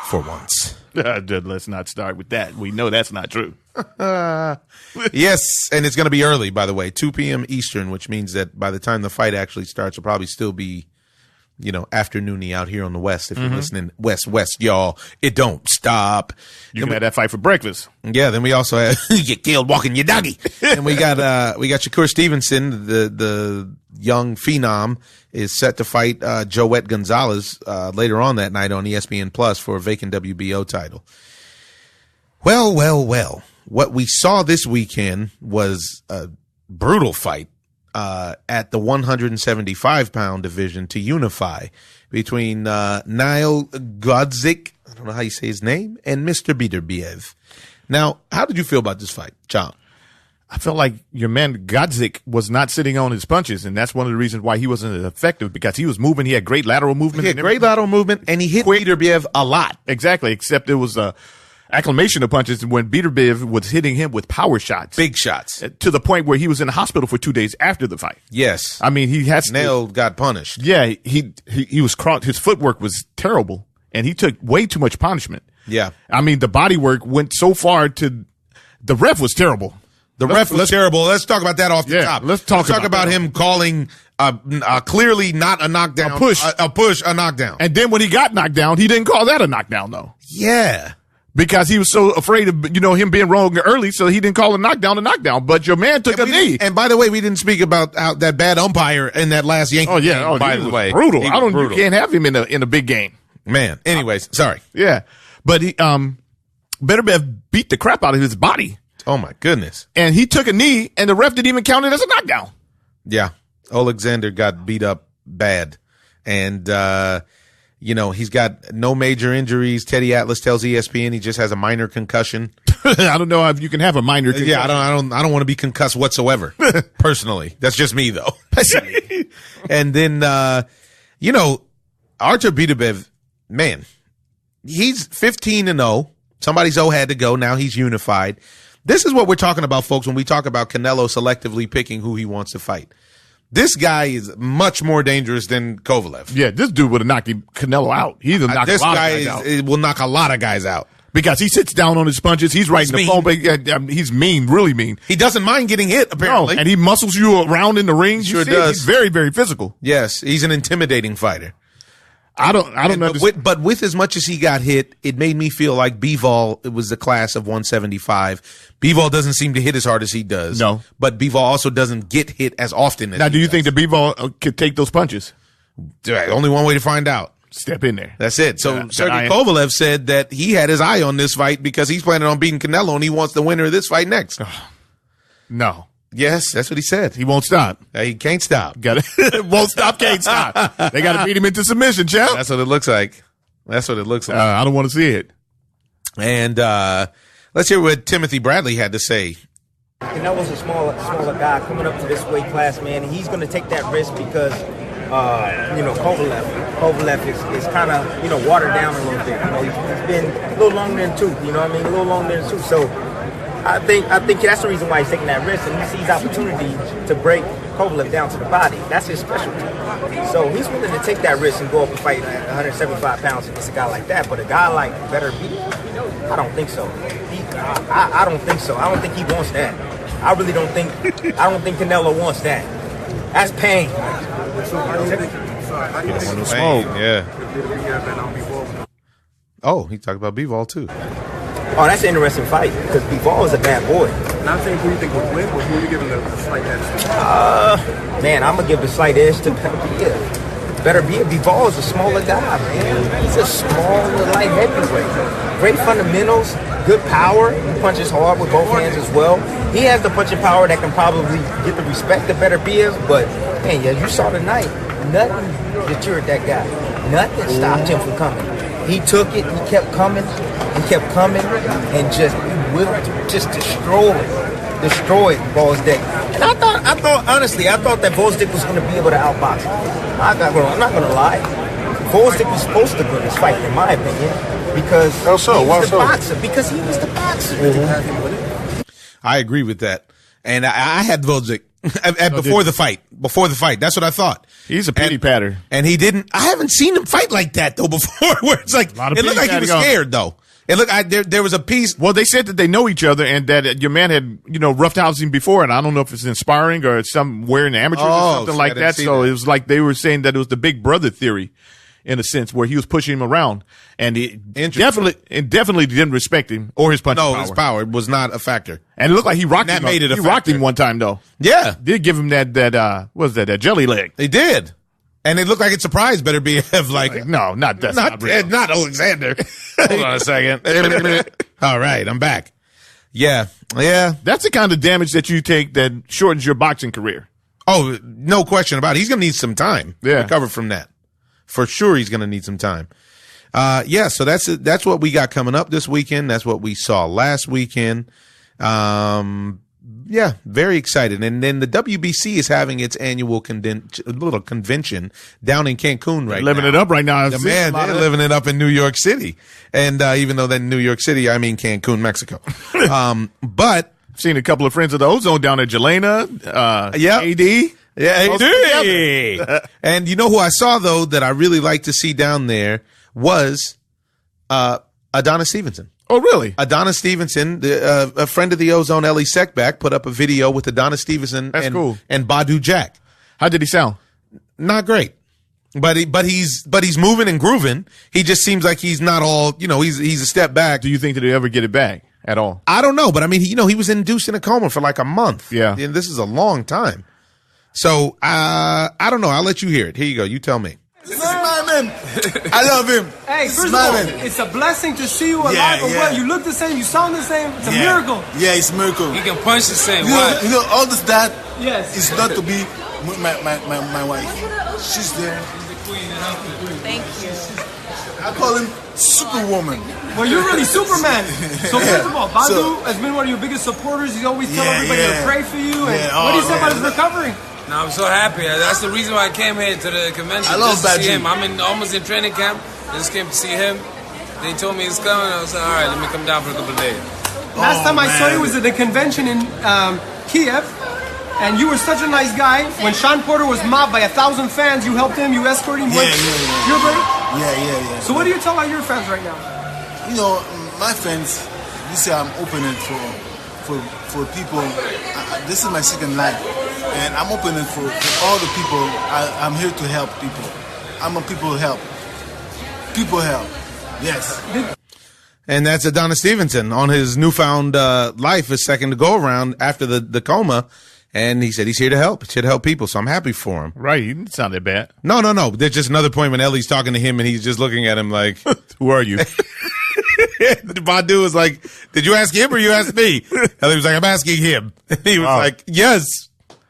Speaker 2: For once.
Speaker 3: Let's not start with that. We know that's not true.
Speaker 2: Yes, and it's going to be early, by the way, 2 p.m. Eastern, which means that by the time the fight actually starts, it'll probably still be, afternoony out here on the West. If you're listening, West, y'all, it don't stop.
Speaker 3: You can have that fight for breakfast.
Speaker 2: Yeah, then we also have you get killed walking your doggy. And we got Shakur Stevenson, the young phenom, is set to fight Joette Gonzalez later on that night on ESPN Plus for a vacant WBO title. Well. What we saw this weekend was a brutal fight at the 175-pound division to unify between Niall Godzik, I don't know how you say his name, and Mr. Beterbiev. Now, how did you feel about this fight, John?
Speaker 3: I felt like your man Godzik was not sitting on his punches, and that's one of the reasons why he wasn't as effective, because he was moving. He had great lateral movement.
Speaker 2: He had great lateral movement, and he hit Beterbiev a lot.
Speaker 3: Exactly, except it was a acclamation of punches when Beterbiev was hitting him with power shots.
Speaker 2: Big shots.
Speaker 3: To the point where he was in the hospital for 2 days after the fight.
Speaker 2: Yes.
Speaker 3: I mean, he has
Speaker 2: Snell got punished.
Speaker 3: Yeah, he was his footwork was terrible, and he took way too much punishment.
Speaker 2: Yeah.
Speaker 3: I mean, the body work went so far to the ref was terrible.
Speaker 2: The ref was terrible. Let's talk about that off the top.
Speaker 3: Let's talk
Speaker 2: about him calling clearly not a knockdown. A push, a knockdown.
Speaker 3: And then when he got knocked down, he didn't call that a knockdown, though.
Speaker 2: Yeah.
Speaker 3: Because he was so afraid of, him being wrong early, so he didn't call a knockdown. But your man took a knee.
Speaker 2: And by the way, we didn't speak about how that bad umpire in that last Yankee game, by the way.
Speaker 3: Brutal. You can't have him in a big game.
Speaker 2: Man. Anyways, sorry.
Speaker 3: Yeah. But Beterbiev beat the crap out of his body.
Speaker 2: Oh, my goodness.
Speaker 3: And he took a knee, and the ref didn't even count it as a knockdown.
Speaker 2: Yeah. Alexander got beat up bad. And, he's got no major injuries. Teddy Atlas tells ESPN he just has a minor concussion.
Speaker 3: I don't know if you can have a minor concussion.
Speaker 2: Yeah, I don't want to be concussed whatsoever. Personally. That's just me, though. And then, Artur Beterbiev, man, he's 15-0. Somebody's had to go. Now he's unified. This is what we're talking about, folks, when we talk about Canelo selectively picking who he wants to fight. This guy is much more dangerous than Kovalev.
Speaker 3: Yeah, this dude would have knocked Canelo out. He'd have knocked a lot of guys out.
Speaker 2: It will knock a lot of guys out.
Speaker 3: Because he sits down on his punches. He's right in the phone. He's mean, really mean.
Speaker 2: He doesn't mind getting hit, apparently.
Speaker 3: No, and he muscles you around in the ring.
Speaker 2: Sure does.
Speaker 3: He's very, very physical.
Speaker 2: Yes, he's an intimidating fighter.
Speaker 3: I don't understand.
Speaker 2: But with as much as he got hit, it made me feel like Bivol, it was the class of 175. Bivol doesn't seem to hit as hard as he does.
Speaker 3: No.
Speaker 2: But Bivol also doesn't get hit as often as
Speaker 3: Now,
Speaker 2: he
Speaker 3: do you
Speaker 2: does.
Speaker 3: think that Bivol could take those punches?
Speaker 2: Only one way to find out.
Speaker 3: Step in there.
Speaker 2: That's it. So Sergey Kovalev said that he had his eye on this fight because he's planning on beating Canelo and he wants the winner of this fight next.
Speaker 3: No.
Speaker 2: Yes, that's what he said.
Speaker 3: He won't stop.
Speaker 2: He can't stop.
Speaker 3: Got it. Won't stop, can't stop. They got to beat him into submission, champ.
Speaker 2: That's what it looks like. That's what it looks like.
Speaker 3: I don't want to see it.
Speaker 2: And let's hear what Timothy Bradley had to say.
Speaker 5: Canelo's a smaller guy coming up to this weight class, man. And he's going to take that risk because, Kovalev is kind of, watered down a little bit. He's been a little longer than two. A little longer than two. So I think that's the reason why he's taking that risk, and he sees opportunity to break Kovalev down to the body. That's his specialty. So he's willing to take that risk and go up and fight at 175 pounds against a guy like that. But a guy like Beterbiev, I don't think so. I don't think so. I don't think he wants that. I really don't think. I don't think Canelo wants that. That's pain.
Speaker 2: Yeah. Oh, he talked about Bivol too.
Speaker 5: Oh, that's an interesting fight because Bivol is a bad boy.
Speaker 6: Not saying who you think would win, but who are you giving the slight edge to?
Speaker 5: Man, I'm gonna give the slight edge to Beterbiev. Bivol is a smaller guy, man. He's a smaller light heavyweight. Great fundamentals, good power. He punches hard with both hands as well. He has the punching power that can probably get the respect of Beterbiev, but man, yeah, you saw tonight, nothing deterred that guy. Nothing stopped him from coming. He took it, he kept coming, and just destroyed Volzdik. And I thought honestly, I thought that Volzdik was going to be able to outbox him. I'm not going to lie. Volzdik was supposed to win this fight, in my opinion, because he was the boxer. Because he was the boxer.
Speaker 2: Mm-hmm. I agree with that, and I had Volzdik before the fight. That's what I thought.
Speaker 3: He's a pity patter,
Speaker 2: and he didn't. I haven't seen him fight like that though before. Where it's like it looked like he was scared though. It looked there was a piece.
Speaker 3: Well, they said that they know each other and that your man had roughhousing before, and I don't know if it's inspiring or it's somewhere in the amateurs or something like that. So it was like they were saying that it was the big brother theory, in a sense, where he was pushing him around, and he definitely didn't respect him or his punching power.
Speaker 2: No, his power was not a factor.
Speaker 3: And it looked like he rocked him.
Speaker 2: Made it.
Speaker 3: He rocked him one time though.
Speaker 2: Yeah,
Speaker 3: did give him that that jelly leg.
Speaker 2: They did. And it looked like it surprised Beterbiev. Like
Speaker 3: no, not
Speaker 2: Alexander. Hold on a second. All right, I'm back. Yeah.
Speaker 3: That's the kind of damage that you take that shortens your boxing career.
Speaker 2: Oh, no question about it. He's going to need some time to recover from that. For sure, he's going to need some time. So that's what we got coming up this weekend. That's what we saw last weekend. Yeah, very excited. And then the WBC is having its annual little convention down in Cancun right
Speaker 3: living
Speaker 2: now.
Speaker 3: it up right now.
Speaker 2: Man, they're living it up in New York City. And even though they're in New York City, I mean Cancun, Mexico. But
Speaker 3: I've seen a couple of friends of the Ozone down at Jelena. AD.
Speaker 2: Yeah, AD. And you know who I saw, though, that I really like to see down there was Adonis Stevenson.
Speaker 3: Oh, really?
Speaker 2: Adonis Stevenson, a friend of the Ozone, Ellie Seckback, put up a video with Adonis Stevenson and Badu Jack.
Speaker 3: How did he sound?
Speaker 2: Not great, but he's moving and grooving. He just seems like he's not all, he's a step back.
Speaker 3: Do you think that he'll ever get it back at all?
Speaker 2: I don't know, but I mean, he was induced in a coma for like a month.
Speaker 3: Yeah,
Speaker 2: and this is a long time. So I don't know. I'll let you hear it. Here you go. You tell me.
Speaker 7: This is my man. I love him.
Speaker 8: Hey,
Speaker 7: this
Speaker 8: first of all, it's a blessing to see you alive. Well, you look the same, you sound the same. It's a miracle.
Speaker 7: Yeah, it's a miracle.
Speaker 9: He can punch the same.
Speaker 7: You know, all this that
Speaker 8: yes.
Speaker 7: is not to be my wife. She's there.
Speaker 10: Thank you.
Speaker 7: I call him Superwoman.
Speaker 8: Well, you're really Superman. So first of all, Badu has been one of your biggest supporters. He's always telling everybody to pray for you. And what do you say about his recovery?
Speaker 9: No, I'm so happy. That's the reason why I came here to the convention.
Speaker 7: I love
Speaker 9: just to see
Speaker 7: Badu.
Speaker 9: him. I'm almost in training camp. I just came to see him. They told me he's coming. I was like, all right, let me come down for a couple of days.
Speaker 8: Last time I saw you was at the convention in Kiev, and you were such a nice guy. When Sean Porter was mobbed by 1,000 fans, you helped him, you escorted him. You're great.
Speaker 7: Yeah.
Speaker 8: So what do you tell all your fans right now?
Speaker 7: You know, my friends, you say I'm opening for people. This is my second life, and I'm opening for all the people. I'm here to help people. I'm a people help. People help. Yes.
Speaker 2: And that's Adonis Stevenson on his newfound life, his second go around after the coma. And he said he's here to help. He's here to help people. So I'm happy for him.
Speaker 3: Right. He didn't sound that bad.
Speaker 2: No. There's just another point when Ellie's talking to him and he's just looking at him like,
Speaker 3: who are you?
Speaker 2: Badu was like, did you ask him or you asked me? Ellie was like, I'm asking him. And he was like, yes,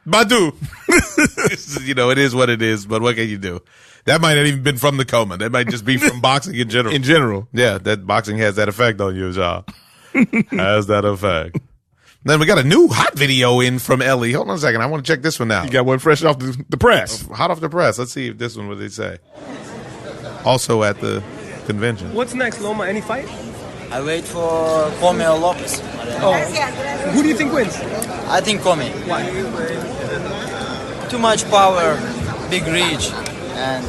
Speaker 2: Badu. It is what it is, but what can you do? That might not even been from the coma. That might just be from boxing in general.
Speaker 3: In general.
Speaker 2: Yeah, that boxing has that effect on you, y'all. Has that effect. Then we got a new hot video in from Ellie. Hold on a second. I want to check this one out.
Speaker 3: You got one fresh off the press.
Speaker 2: Hot off the press. Let's see if this one, what they say. Also at the convention.
Speaker 8: What's next, Loma? Any fight?
Speaker 11: I wait for Comey or Lopez.
Speaker 8: Who do you think wins?
Speaker 11: I think Comey.
Speaker 8: Why?
Speaker 11: Too much power, big reach, and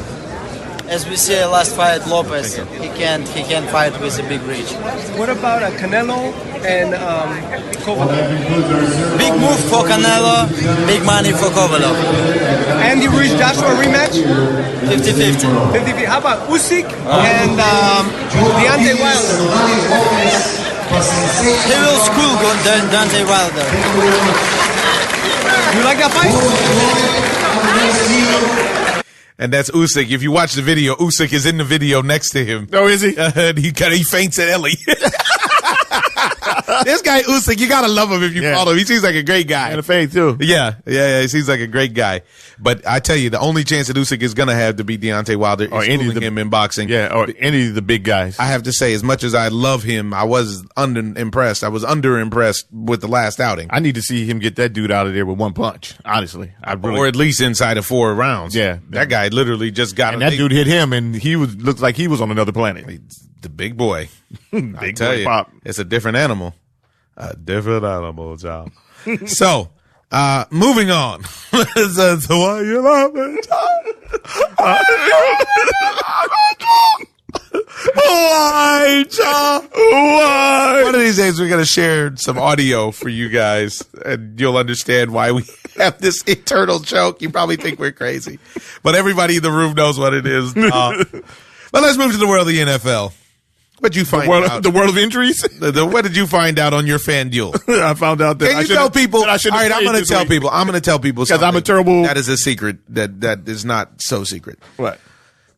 Speaker 11: as we see last fight, Lopez, he can't fight with a big reach.
Speaker 8: What about Canelo and Kovalev?
Speaker 11: Big move for Canelo, big money for Kovalev.
Speaker 8: Andy Ruiz Joshua rematch?
Speaker 11: 50-50.
Speaker 8: 50-50. How about Usyk and Deontay Wilder?
Speaker 11: He will school Deontay Wilder.
Speaker 8: You like that fight?
Speaker 2: And that's Usyk. If you watch the video, Usyk is in the video next to him.
Speaker 3: Oh, is he?
Speaker 2: And he faints at Ellie. This guy Usyk, you gotta love him if you follow him. He seems like a great guy.
Speaker 3: And a fade too.
Speaker 2: Yeah. He seems like a great guy. But I tell you, the only chance that Usyk is gonna have to beat Deontay Wilder is schooling him in boxing.
Speaker 3: Yeah, or any of the big guys.
Speaker 2: I have to say, as much as I love him, I was underimpressed. I was underimpressed with the last outing.
Speaker 3: I need to see him get that dude out of there with one punch. Honestly,
Speaker 2: or at least inside of 4 rounds.
Speaker 3: Yeah,
Speaker 2: that guy literally just got.
Speaker 3: And that dude hit him, and he looked like he was on another planet.
Speaker 2: The big boy.
Speaker 3: Big boy pop.
Speaker 2: It's a different animal. A different animal, child. So, moving on. So why you love me, Why, child? Why? One of these days, we're going to share some audio for you guys, and you'll understand why we have this internal joke. You probably think we're crazy, but everybody in the room knows what it is. But let's move to the world of the NFL. What'd you find out?
Speaker 3: The world of injuries?
Speaker 2: What did you find out on your FanDuel?
Speaker 3: I found out that
Speaker 2: Can you tell people? All right, I'm going to tell people. I'm going to tell people
Speaker 3: because I'm a terrible.
Speaker 2: That is a secret. That is not so secret.
Speaker 3: What?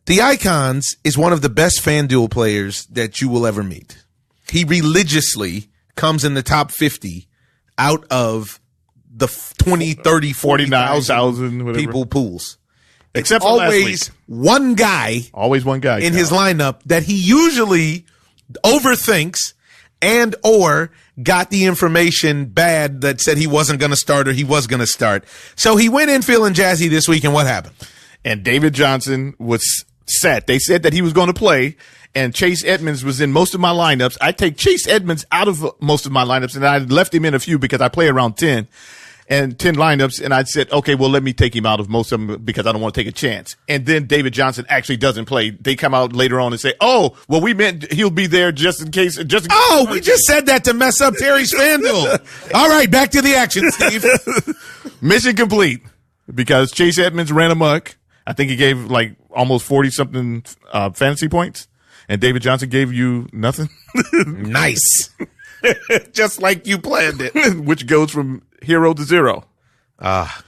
Speaker 2: The Icons is one of the best FanDuel players that you will ever meet. He religiously comes in the top 50 out of the 20, 30,
Speaker 3: 49,000
Speaker 2: people pools.
Speaker 3: Except for
Speaker 2: always one guy.
Speaker 3: Always one guy
Speaker 2: in his lineup that he usually overthinks and or got the information bad that said he wasn't going to start or he was going to start. So he went in feeling jazzy this week, and what happened?
Speaker 3: And David Johnson was set. They said that he was going to play, and Chase Edmonds was in most of my lineups. I take Chase Edmonds out of most of my lineups, and I left him in a few because I play around 10 lineups, and I said, okay, well, let me take him out of most of them because I don't want to take a chance. And then David Johnson actually doesn't play. They come out later on and say, oh, well, we meant he'll be there just in case.
Speaker 2: Oh, we just said that to mess up Terry's FanDuel. All right, back to the action, Steve.
Speaker 3: Mission complete because Chase Edmonds ran amok. I think he gave like almost 40-something fantasy points, and David Johnson gave you nothing.
Speaker 2: Nice. Just like you planned it.
Speaker 3: Which goes from hero to zero.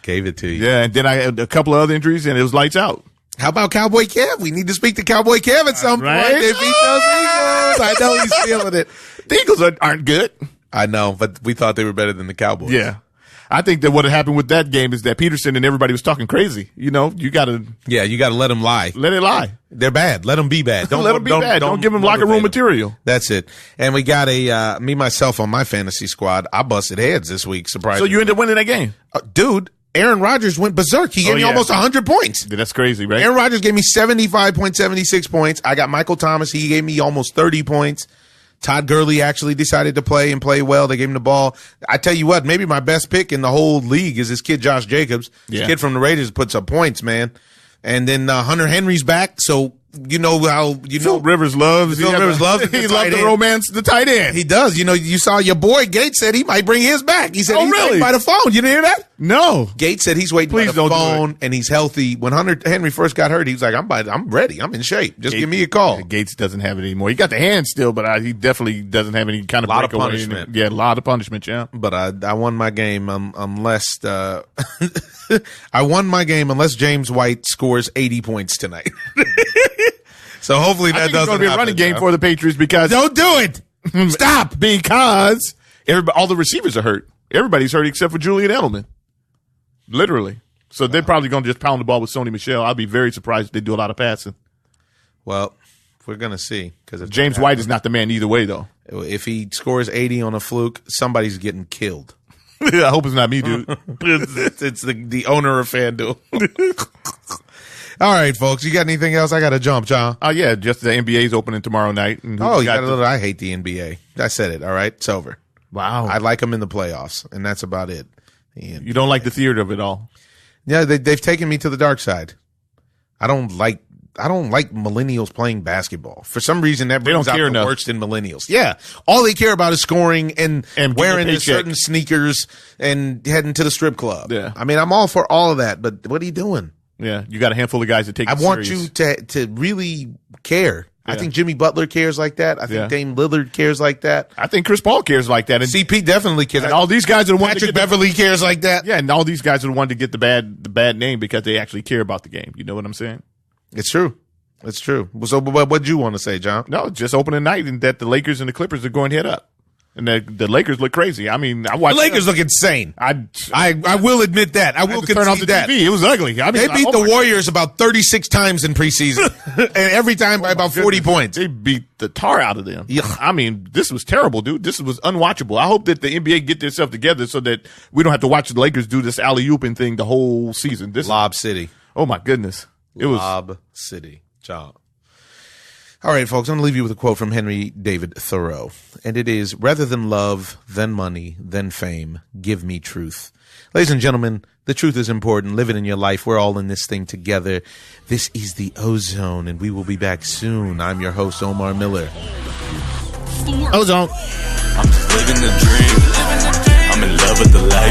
Speaker 2: Gave it to you.
Speaker 3: Yeah, and then I had a couple of other injuries, and it was lights out.
Speaker 2: How about Cowboy Kev? We need to speak to Cowboy Kev at some point. They beat those Eagles. I know he's feeling it.
Speaker 3: The Eagles aren't good.
Speaker 2: I know, but we thought they were better than the Cowboys.
Speaker 3: Yeah. I think that what had happened with that game is that Peterson and everybody was talking crazy. You know, you got to.
Speaker 2: Yeah, you got to let them lie.
Speaker 3: Let it lie.
Speaker 2: They're bad. Let them be bad.
Speaker 3: Don't let them be bad. Don't give them locker room material.
Speaker 2: That's it. And we got me, myself on my fantasy squad. I busted heads this week, surprisingly.
Speaker 3: So you ended up winning that game?
Speaker 2: Dude, Aaron Rodgers went berserk. He gave me almost 100 points.
Speaker 3: That's crazy, right?
Speaker 2: Aaron Rodgers gave me 75.76 points. I got Michael Thomas. He gave me almost 30 points. Todd Gurley actually decided to play and play well. They gave him the ball. I tell you what, maybe my best pick in the whole league is this kid, Josh Jacobs. This kid from the Raiders puts up points, man. And then Hunter Henry's back, so you know how
Speaker 3: Philip Rivers loves.
Speaker 2: Philip Rivers loves.
Speaker 3: He loves the romance, the tight end.
Speaker 2: He does. You know, you saw your boy Gates said he might bring his back. He said he's
Speaker 3: really?
Speaker 2: waiting by the phone. You didn't hear that?
Speaker 3: No.
Speaker 2: Gates said he's waiting by the phone and he's healthy. When Hunter Henry first got hurt, he was like, I'm ready. I'm in shape. Just give me a call.
Speaker 3: Gates doesn't have it anymore. He got the hand still, but he definitely doesn't have any kind of
Speaker 2: lot of punishment.
Speaker 3: Yeah, a lot of punishment. Yeah.
Speaker 2: But I won my game unless I won my game unless James White scores 80 points tonight. So hopefully that doesn't happen. It's going to be a
Speaker 3: running game for the Patriots because
Speaker 2: don't do it. Stop,
Speaker 3: because all the receivers are hurt. Everybody's hurt except for Julian Edelman. Literally. So they're probably going to just pound the ball with Sony Michel. I'll be very surprised if they do a lot of passing.
Speaker 2: Well, we're going to see. Because
Speaker 3: James White is not the man either way, though.
Speaker 2: If he scores 80 on a fluke, somebody's getting killed.
Speaker 3: I hope it's not me, dude.
Speaker 2: It's the owner of FanDuel. All right, folks. You got anything else? I got to jump, John.
Speaker 3: Yeah, just the NBA's opening tomorrow night. And
Speaker 2: I hate the NBA. I said it. All right, it's over.
Speaker 3: Wow.
Speaker 2: I like them in the playoffs, and that's about it.
Speaker 3: You don't like the theater of it all.
Speaker 2: Yeah, they've taken me to the dark side. I don't like millennials playing basketball. For some reason, that brings out the worst in millennials. Yeah. All they care about is scoring and wearing certain sneakers and heading to the strip club.
Speaker 3: Yeah.
Speaker 2: I mean, I'm all for all of that, but what are you doing?
Speaker 3: Yeah. You got a handful of guys that take it
Speaker 2: want
Speaker 3: serious.
Speaker 2: you to really care. Yeah. I think Jimmy Butler cares like that. I think Dame Lillard cares like that.
Speaker 3: I think Chris Paul cares like that. And
Speaker 2: CP definitely cares.
Speaker 3: And all these guys are the ones
Speaker 2: Patrick Beverly cares like that.
Speaker 3: Yeah, and all these guys are the ones to get the bad name because they actually care about the game. You know what I'm saying?
Speaker 2: It's true. It's true. So what did you want to say, John?
Speaker 3: No, just opening night and that the Lakers and the Clippers are going head up. And the Lakers look crazy. I mean, I watched
Speaker 2: the Lakers look insane. I will admit that. I will concede
Speaker 3: turn off the
Speaker 2: that.
Speaker 3: TV. It was ugly. I mean,
Speaker 2: they beat the Warriors about 36 times in preseason, and every time by about 40 points.
Speaker 3: They beat the tar out of them.
Speaker 2: Yeah.
Speaker 3: I mean, this was terrible, dude. This was unwatchable. I hope that the NBA get themselves together so that we don't have to watch the Lakers do this alley-ooping thing the whole season.
Speaker 2: Lob City.
Speaker 3: Oh my goodness, it was
Speaker 2: Lob City. Job. All right, folks, I'm going to leave you with a quote from Henry David Thoreau, and it is, rather than love, than money, than fame, give me truth. Ladies and gentlemen, the truth is important. Live it in your life. We're all in this thing together. This is the OZone, and we will be back soon. I'm your host, Omar Miller.
Speaker 3: OZone.
Speaker 1: I'm just living the dream. I'm in love with the life.